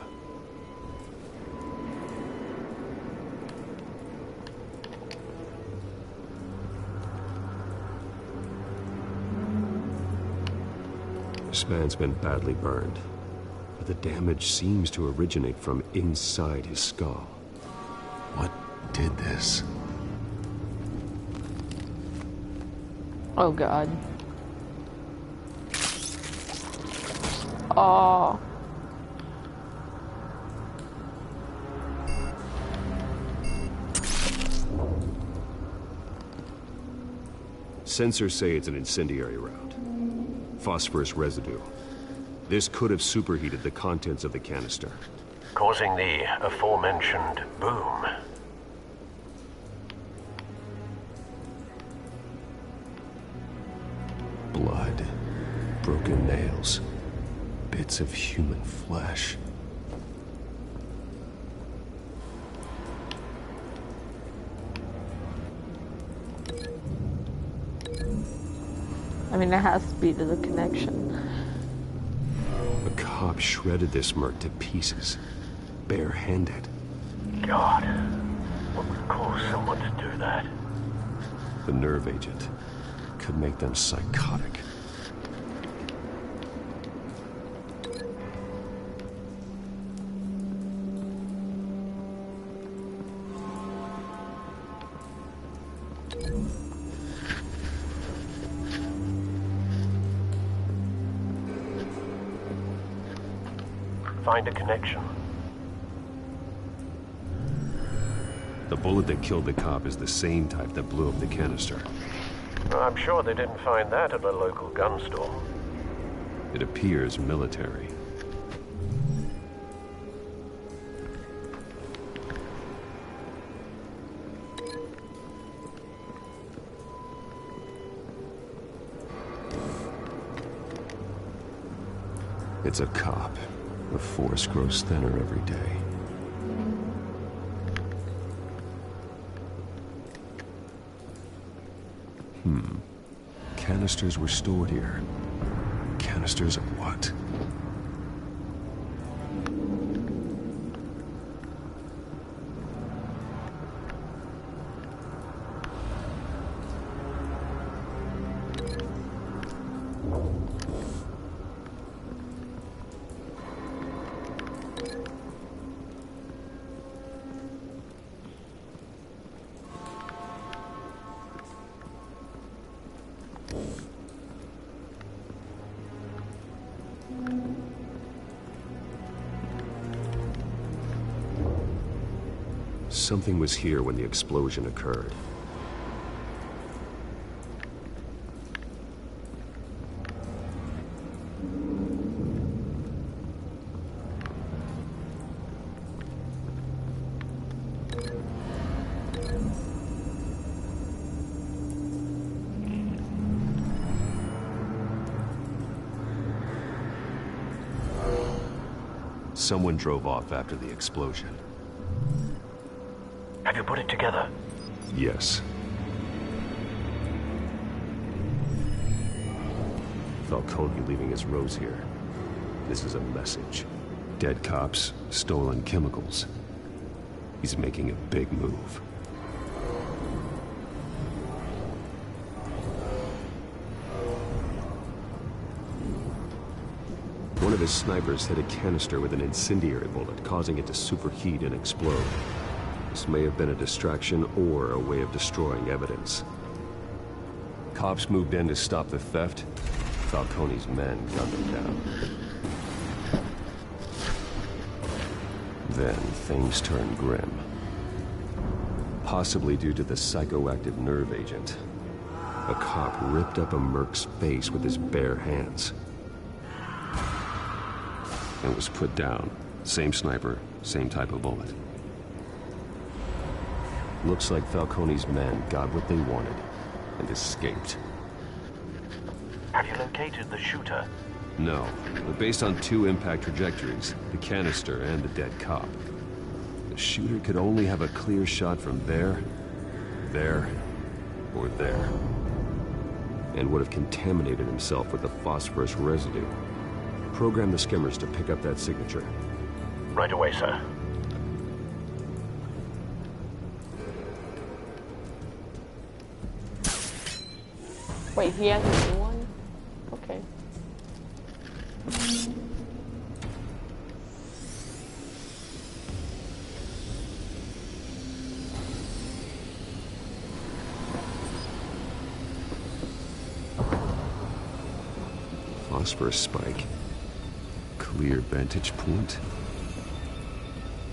This man's been badly burned, but the damage seems to originate from inside his skull. What did this? Oh god. Oh. Sensors say it's an incendiary round. Phosphorus residue. This could have superheated the contents of the canister, causing the aforementioned boom. Blood, broken nails, bits of human flesh. I mean, it has to be to the connection. A cop shredded this merc to pieces, barehanded. God, what would cause someone to do that? The nerve agent could make them psychotic. Find a connection. The bullet that killed the cop is the same type that blew up the canister. I'm sure they didn't find that at a local gun store. It appears military. It's a cop. The force grows thinner every day. Canisters were stored here. Canisters of what? Something was here when the explosion occurred. Someone drove off after the explosion. Have you put it together? Yes. Falcone leaving his rose here. This is a message. Dead cops, stolen chemicals. He's making a big move. One of his snipers hit a canister with an incendiary bullet, causing it to superheat and explode. This may have been a distraction or a way of destroying evidence. Cops moved in to stop the theft. Falcone's men gunned them down. Then things turned grim. Possibly due to the psychoactive nerve agent. A cop ripped up a merc's face with his bare hands. And was put down. Same sniper, same type of bullet. Looks like Falcone's men got what they wanted and escaped. Have you located the shooter? No, but based on two impact trajectories, the canister and the dead cop, the shooter could only have a clear shot from there, or there, and would have contaminated himself with the phosphorus residue. Program the skimmers to pick up that signature. Right away, sir. Wait, he has a new one? Okay. Phosphorus spike. Clear vantage point.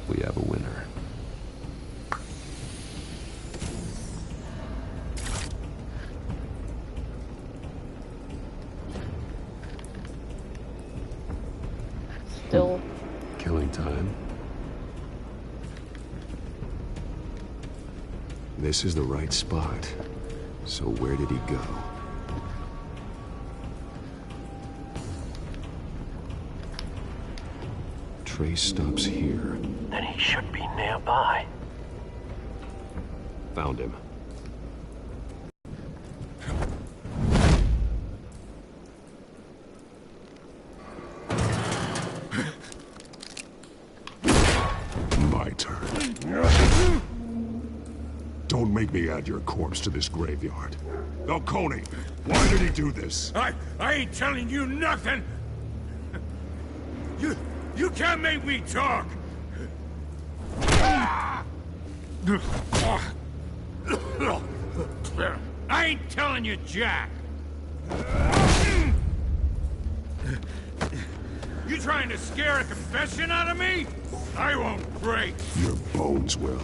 We have a winner. This is the right spot. So where did he go? Trace stops here. Then he should be nearby. Found him. My turn. Don't make me add your corpse to this graveyard. Falcone, why did he do this? I ain't telling you nothing! You can't make me talk! I ain't telling you jack! You trying to scare a confession out of me? I won't break! Your bones will.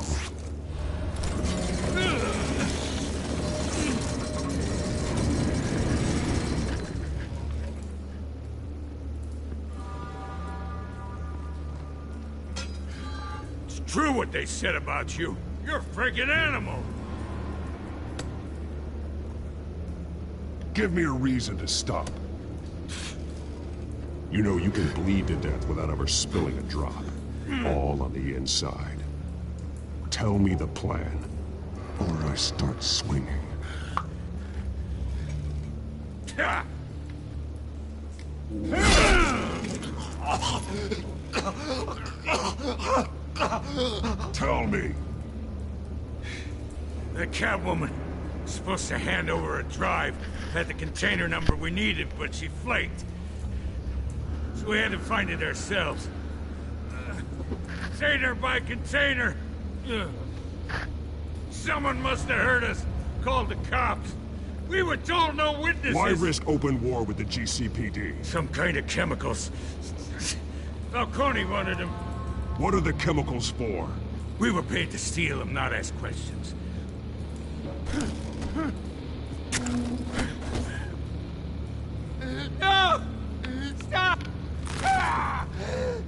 It's true what they said about you. You're a freaking animal! Give me a reason to stop. You know you can bleed to death without ever spilling a drop. All on the inside. Tell me the plan, or I start swinging. Tell me. The Catwoman was supposed to hand over a drive. Had the container number we needed, but she flaked. So we had to find it ourselves. Container by container. Someone must have heard us. Called the cops. We were told no witnesses. Why risk open war with the GCPD? Some kind of chemicals. Falcone wanted them. What are the chemicals for? We were paid to steal them, not ask questions. No! Stop!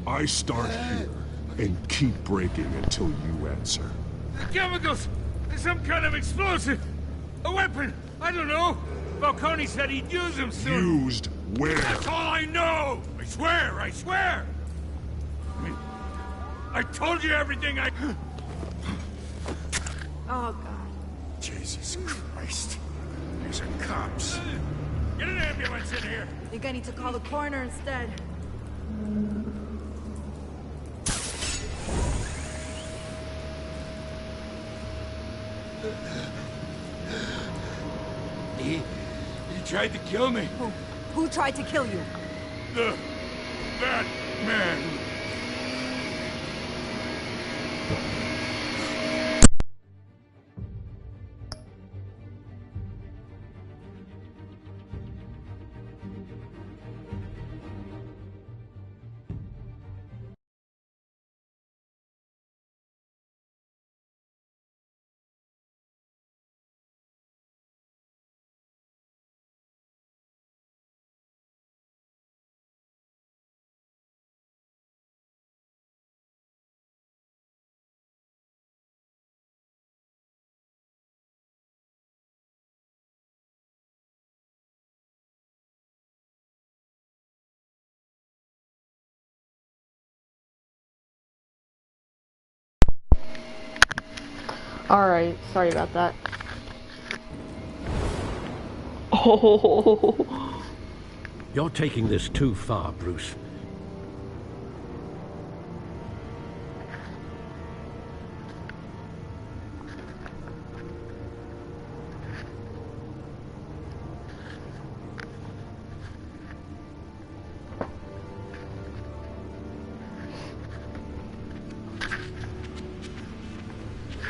I start here and keep breaking until you answer. The chemicals! Some kind of explosive! A weapon! I don't know! Falcone said he'd use them soon. Used where? That's all I know! I swear! I swear! I told you everything I... Oh, God. Jesus Christ. These are cops. Get an ambulance in here! I think I need to call the coroner instead. He tried to kill me. Who tried to kill you? That man. Alright, sorry about that. Oh. You're taking this too far, Bruce.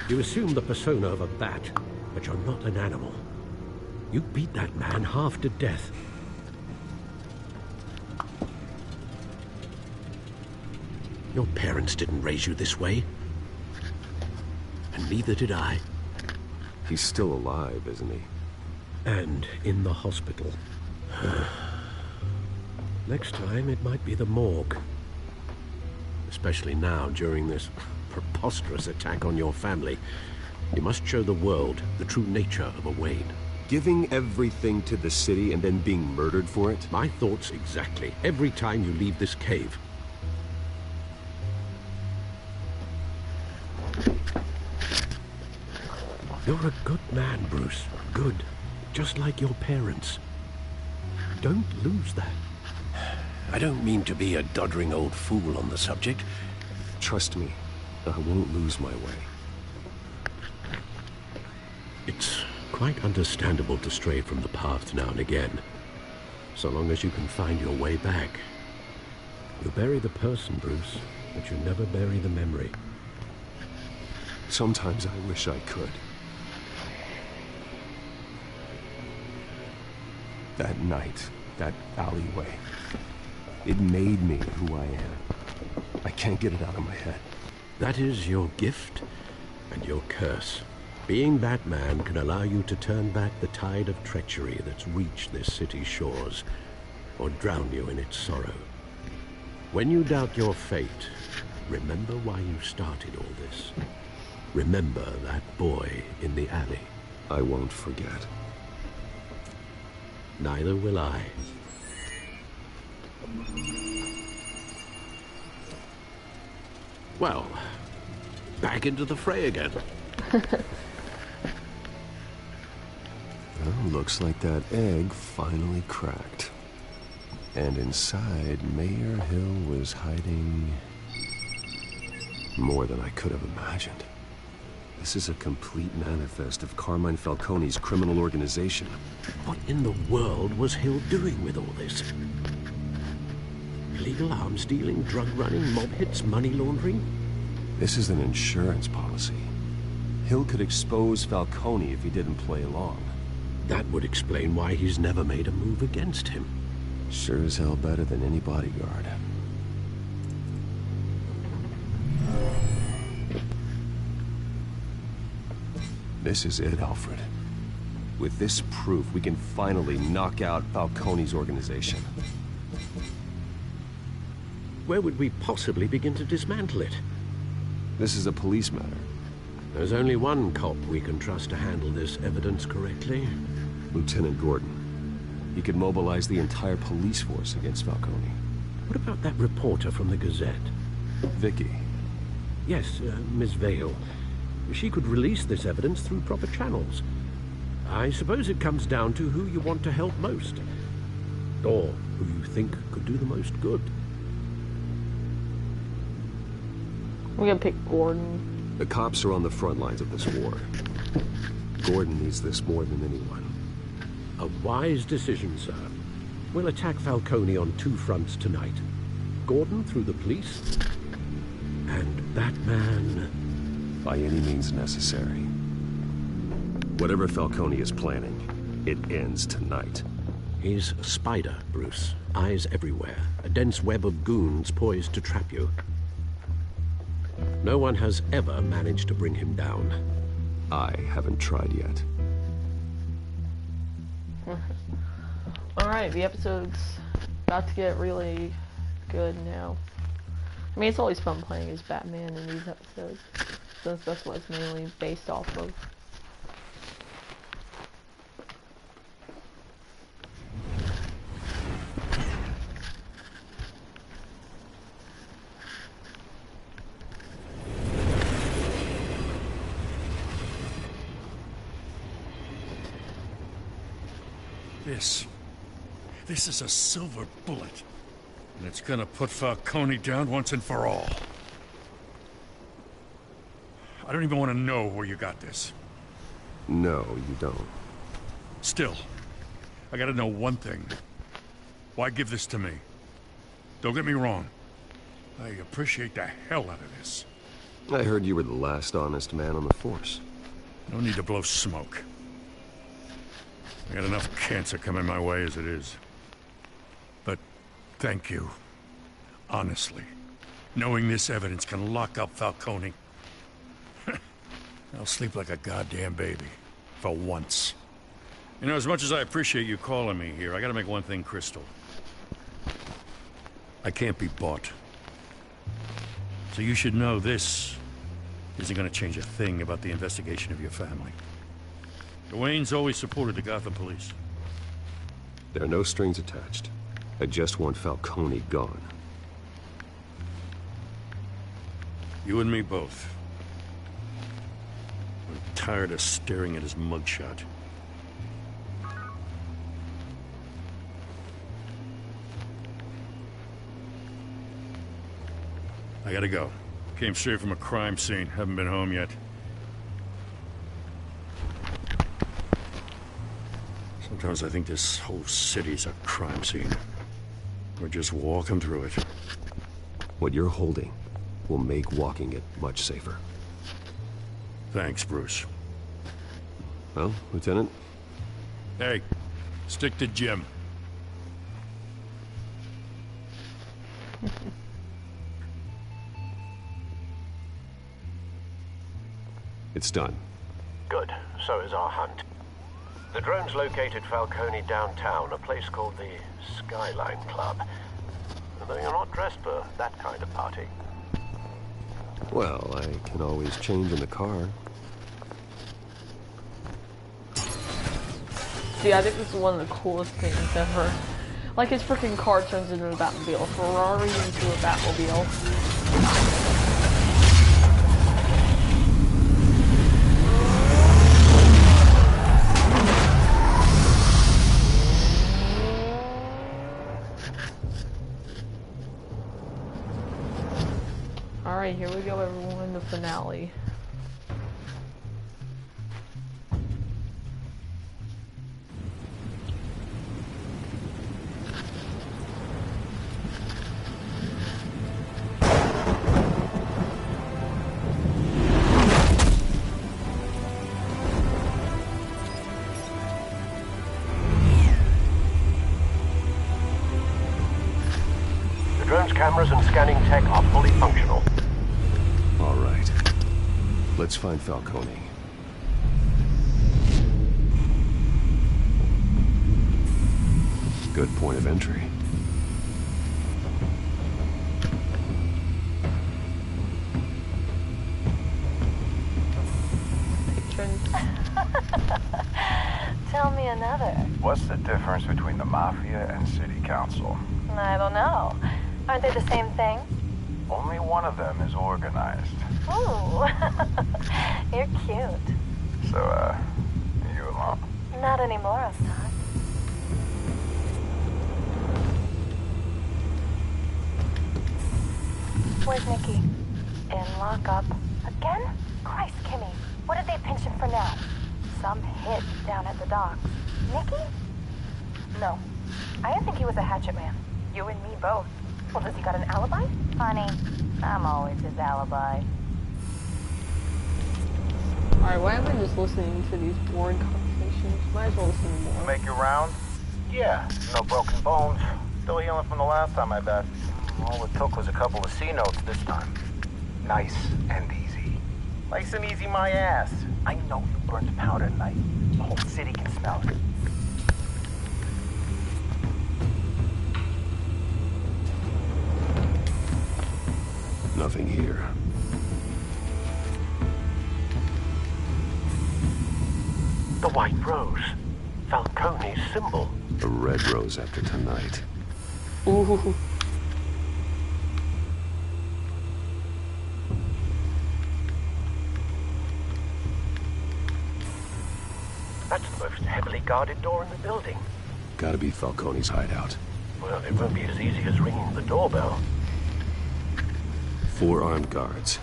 You assume the persona of a bat, but you're not an animal. You beat that man half to death. Your parents didn't raise you this way. And neither did I. He's still alive, isn't he? And in the hospital. Next time, it might be the morgue. Especially now, during this preposterous attack on your family. You must show the world the true nature of a Wayne. Giving everything to the city and then being murdered for it? My thoughts exactly. Every time you leave this cave. You're a good man, Bruce. Good. Just like your parents. Don't lose that. I don't mean to be a doddering old fool on the subject. Trust me, I won't lose my way. It's quite understandable to stray from the path now and again, so long as you can find your way back. You bury the person, Bruce, but you never bury the memory. Sometimes I wish I could. That night, that alleyway, it made me who I am. I can't get it out of my head. That is your gift and your curse. Being Batman can allow you to turn back the tide of treachery that's reached this city's shores, or drown you in its sorrow. When you doubt your fate, remember why you started all this. Remember that boy in the alley. I won't forget. Neither will I. Well, back into the fray again. Well, looks like that egg finally cracked. And inside, Mayor Hill was hiding more than I could have imagined. This is a complete manifest of Carmine Falcone's criminal organization. What in the world was Hill doing with all this? Illegal arms dealing, drug running, mob hits, money laundering? This is an insurance policy. Hill could expose Falcone if he didn't play along. That would explain why he's never made a move against him. Sure as hell better than any bodyguard. This is it, Alfred. With this proof, we can finally knock out Falcone's organization. Where would we possibly begin to dismantle it? This is a police matter. There's only one cop we can trust to handle this evidence correctly. Lieutenant Gordon. He could mobilize the entire police force against Falcone. What about that reporter from the Gazette? Vicky. Yes, Miss Vale. She could release this evidence through proper channels. I suppose it comes down to who you want to help most. Or who you think could do the most good. We're gonna pick Gordon. The cops are on the front lines of this war. Gordon needs this more than anyone. A wise decision, sir. We'll attack Falcone on two fronts tonight. Gordon through the police, and Batman... by any means necessary. Whatever Falcone is planning, it ends tonight. He's a spider, Bruce. Eyes everywhere. A dense web of goons poised to trap you. No one has ever managed to bring him down. I haven't tried yet. Alright, the episode's about to get really good now. I mean, it's always fun playing as Batman in these episodes, since that's what it's mainly based off of. This is a silver bullet. And it's gonna put Falcone down once and for all. I don't even want to know where you got this. No, you don't. Still, I gotta know one thing. Why give this to me? Don't get me wrong. I appreciate the hell out of this. I heard you were the last honest man on the force. No need to blow smoke. I got enough cancer coming my way as it is. But thank you. Honestly. Knowing this evidence can lock up Falcone. I'll sleep like a goddamn baby. For once. You know, as much as I appreciate you calling me here, I gotta make one thing crystal. I can't be bought. So you should know this isn't going to change a thing about the investigation of your family. The Waynes always supported the Gotham police. There are no strings attached. I just want Falcone gone. You and me both. I'm tired of staring at his mugshot. I gotta go. Came straight from a crime scene. Haven't been home yet. Sometimes I think this whole city's a crime scene. We're just walking through it. What you're holding will make walking it much safer. Thanks, Bruce. Well, Lieutenant? Hey, stick to Jim. It's done. Good. So is our hunt. The drones located Falcone downtown, a place called the Skyline Club. Though you're not dressed for that kind of party. Well, I can always change in the car. See, I think this is one of the coolest things ever. Like, his freaking car turns into a Batmobile. Ferrari into a Batmobile. Alright, here we go, everyone, the finale. The drone's cameras and scanning tech are fully functional. All right. Let's find Falcone. Good point of entry. Tell me another. What's the difference between the Mafia and City Council? I don't know. Aren't they the same thing? Only one of them is organized. Ooh. You're cute. So, you alone? Not anymore, Assad. Where's Nikki? In lockup. Again? Christ, Kimmy. What did they pinch him for now? Some hit down at the docks. Nikki? No. I didn't think he was a hatchet man. You and me both. Well, has he got an alibi? Honey, I'm always his alibi. Alright, why am I just listening to these boring conversations? Might as well listen to more. Make your round? Yeah, no broken bones. Still healing from the last time, I bet. All it took was a couple of C notes this time. Nice and easy. Nice and easy, my ass. I know you burned powder tonight. The whole city can smell it. Nothing here. The white rose. Falcone's symbol. A red rose after tonight. Ooh. That's the most heavily guarded door in the building. Gotta be Falcone's hideout. Well, it won't be as easy as ringing the doorbell. 4 armed guards.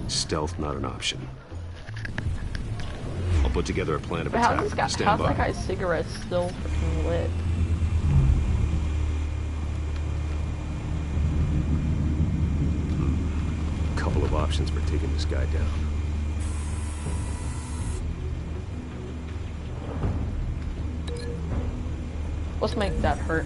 Stealth not an option. I'll put together a plan of But how's attack. this guy? Stand How's by. that guy's cigarette still freaking lit? Couple of options for taking this guy down. Let's make that hurt.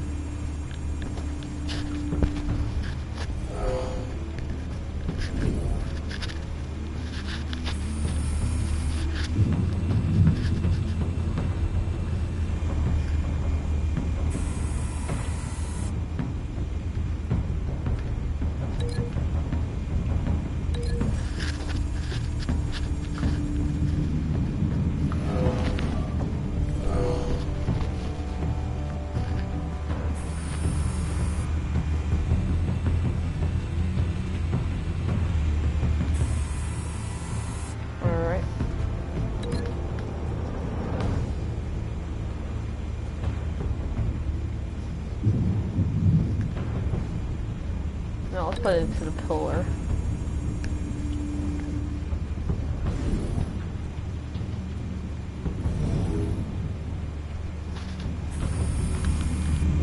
put it into the pillar.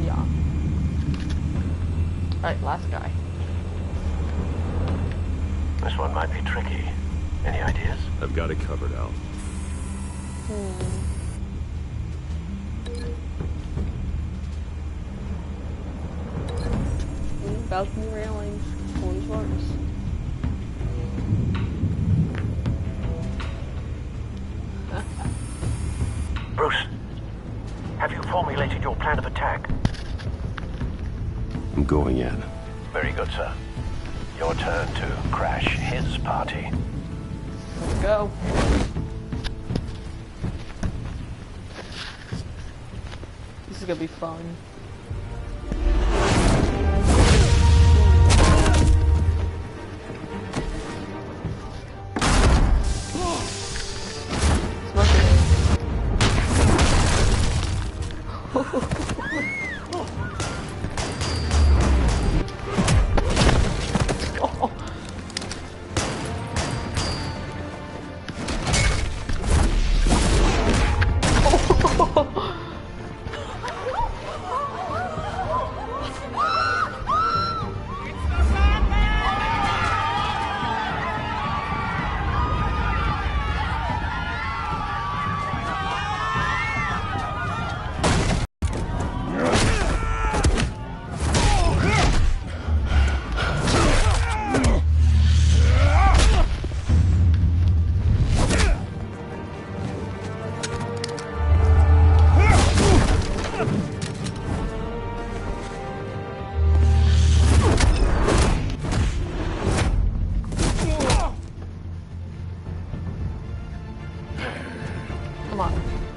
Yeah. Alright, last guy. This one might be tricky. Any ideas? I've got it covered, Al. Balcony railings. Always works. Bruce, have you formulated your plan of attack? I'm going in. Very good, sir. Your turn to crash his party. Let's go. This is gonna be fun.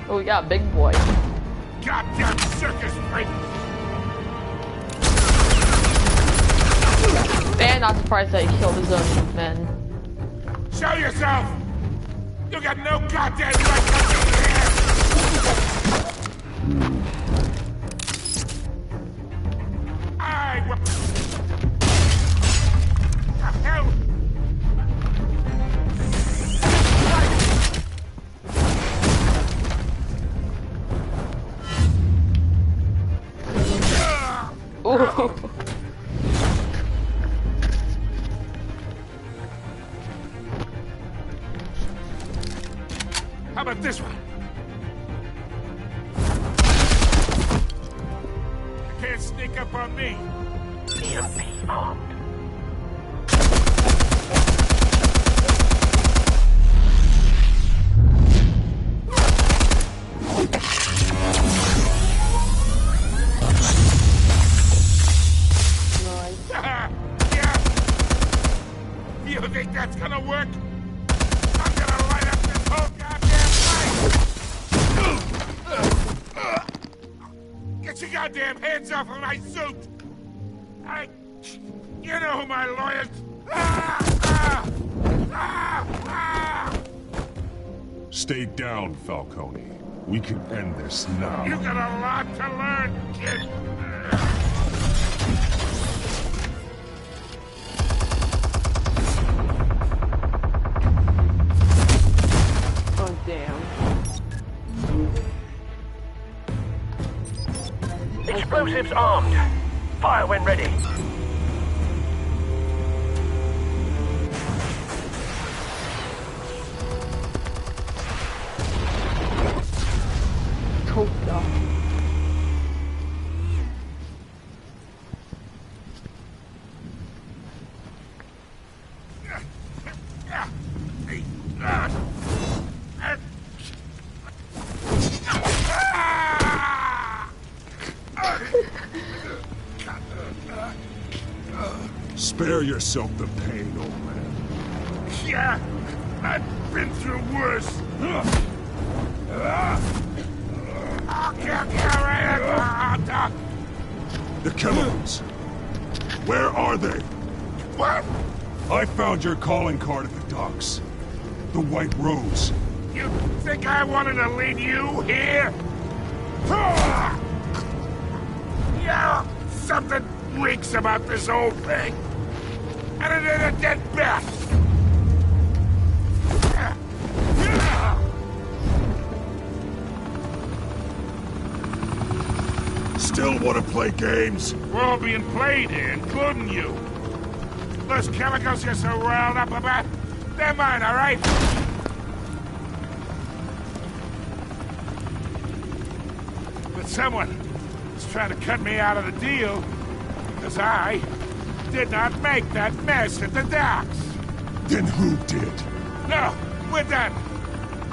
Oh yeah, big boy. Goddamn circus freak! Man, not surprised that he killed his own men. Show yourself! You got no goddamn right to be here! What the hell? Ooh. How about this one? You can't sneak up on me. EMP armed. You think that's gonna work? I'm gonna light up this whole goddamn place! Get your goddamn hands off of my suit! You know who my lawyers... Stay down, Falcone. We can end this now. You got a lot to learn, kid! Oh, damn. Explosives armed. Fire when ready. Oh, God. Spare yourself the pain, old man. Yeah, I've been through worse. I'll kill you right at the hot dog. The chemicals. Where are they? What? I found your calling card at the docks. The White Rose. You think I wanted to lead you here? Yeah, something reeks about this whole thing. And it is a dead bat! Still want to play games? We're all being played here, including you. Those chemicals you're so riled up about, they're mine, all right? But someone is trying to cut me out of the deal because I did not make that mess at the docks. Then who did? No, we're done.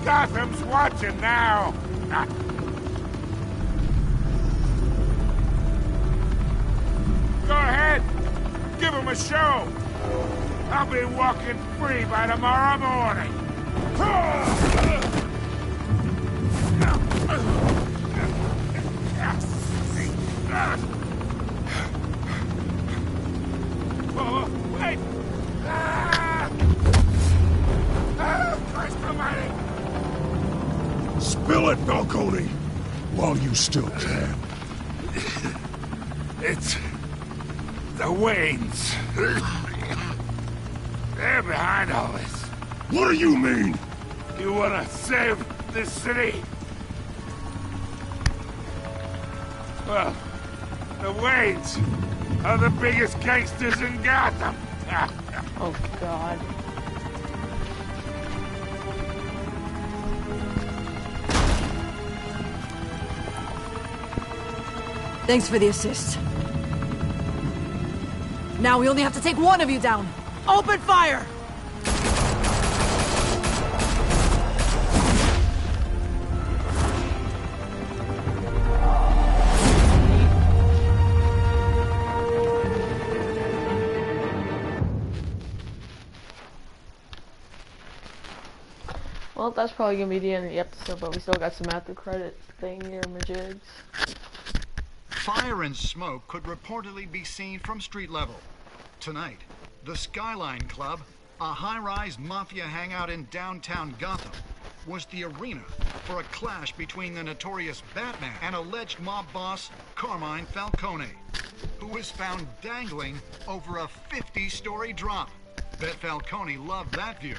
Gotham's watching now. Go ahead. Give him a show. I'll be walking free by tomorrow morning. Oh, wait! Christ almighty! Spill it, Falcone, while you still can. It's the Waynes. They're behind all this. What do you mean? You wanna save this city? Well, the Waynes are the biggest gangsters in Gotham. Oh, God. Thanks for the assist. Now we only have to take one of you down. Open fire! Well, that's probably gonna be the end of the episode, but we still got some after credits thing here, majigs. Fire and smoke could reportedly be seen from street level. Tonight, the Skyline Club, a high-rise mafia hangout in downtown Gotham, was the arena for a clash between the notorious Batman and alleged mob boss Carmine Falcone, who was found dangling over a 50-story drop. Bet Falcone loved that view.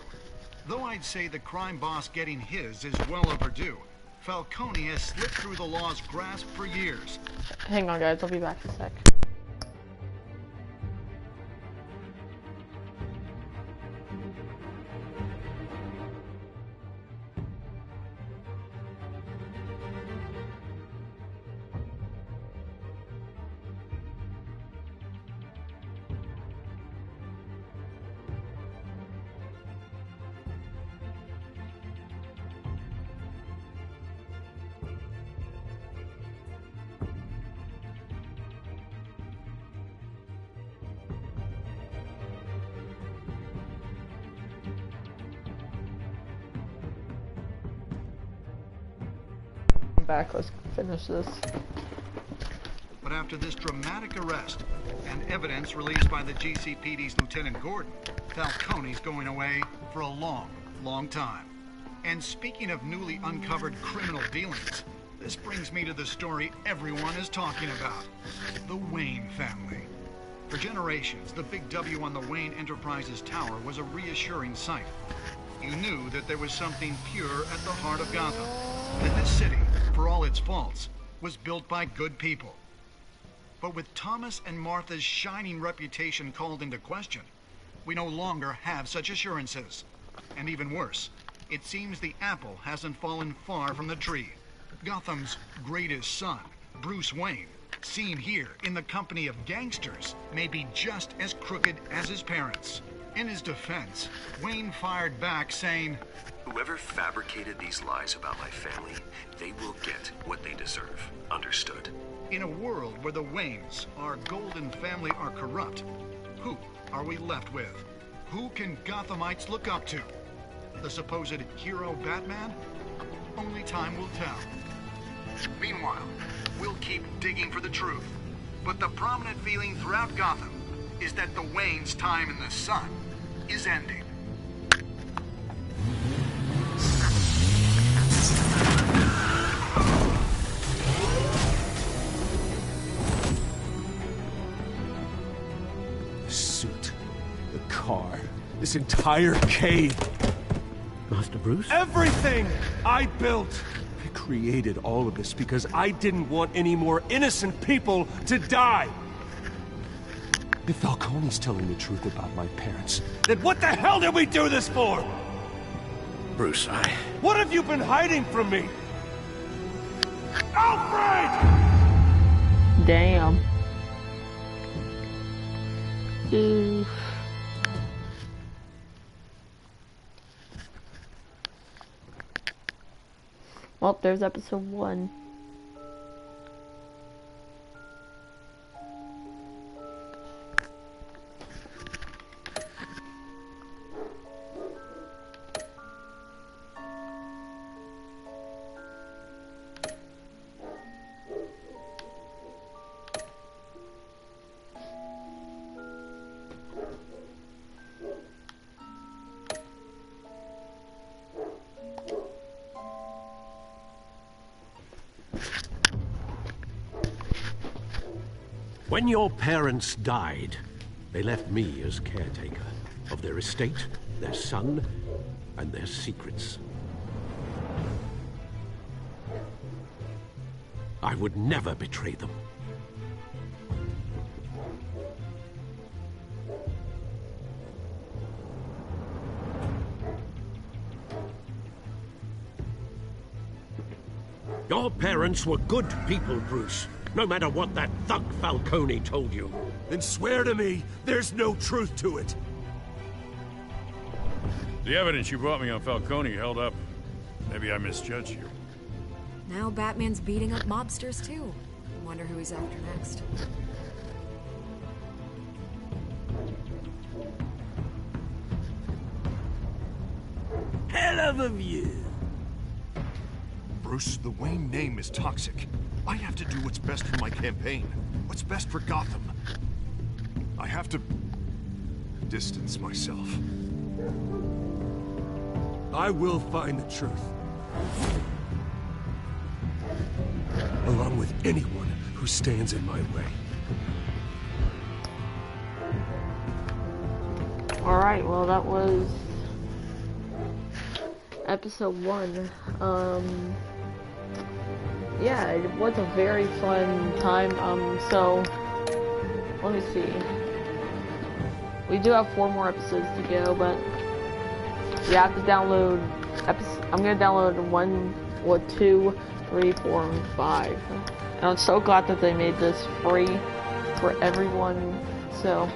Though I'd say the crime boss getting his is well overdue, Falcone has slipped through the law's grasp for years. Hang on, guys. I'll be back in a sec. Back, let's finish this. But after this dramatic arrest and evidence released by the GCPD's Lieutenant Gordon, Falcone's going away for a long, long time. And speaking of newly uncovered criminal dealings, this brings me to the story everyone is talking about. The Wayne family. For generations, the big W on the Wayne Enterprises tower was a reassuring sight. You knew that there was something pure at the heart of Gotham. That this city, for all its faults, was built by good people. But with Thomas and Martha's shining reputation called into question, we no longer have such assurances. And even worse, it seems the apple hasn't fallen far from the tree. Gotham's greatest son, Bruce Wayne, seen here in the company of gangsters, may be just as crooked as his parents. In his defense, Wayne fired back saying, "Whoever fabricated these lies about my family, they will get what they deserve. Understood?" In a world where the Waynes, our golden family, are corrupt, who are we left with? Who can Gothamites look up to? The supposed hero Batman? Only time will tell. Meanwhile, we'll keep digging for the truth. But the prominent feeling throughout Gotham is that the Waynes' time in the sun is ending. The suit. The this entire cave. Master Bruce? Everything I built! I created all of this because I didn't want any more innocent people to die! If Falcone's telling the truth about my parents, then what the hell did we do this for? Bruce, What have you been hiding from me? Alfred! Damn. Oof. Well, there's episode 1. When your parents died, they left me as caretaker of their estate, their son, and their secrets. I would never betray them. Your parents were good people, Bruce. No matter what that thug Falcone told you. Then swear to me there's no truth to it. the evidence you brought me on Falcone held up. Maybe I misjudged you. Now Batman's beating up mobsters, too. Wonder who he's after next. Hell of a view. Bruce, the Wayne name is toxic. I have to do what's best for my campaign. What's best for Gotham. I have to distance myself. I will find the truth. Along with anyone who stands in my way. Alright, well that was episode 1. Yeah, it was a very fun time. So let me see. We do have 4 more episodes to go, but you have to download I'm gonna download 2, 3, 4, and 5. And I'm so glad that they made this free for everyone. So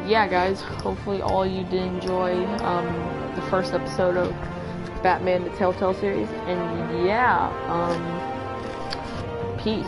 yeah guys, hopefully all you did enjoy the first episode of Batman the Telltale series, and yeah, peace.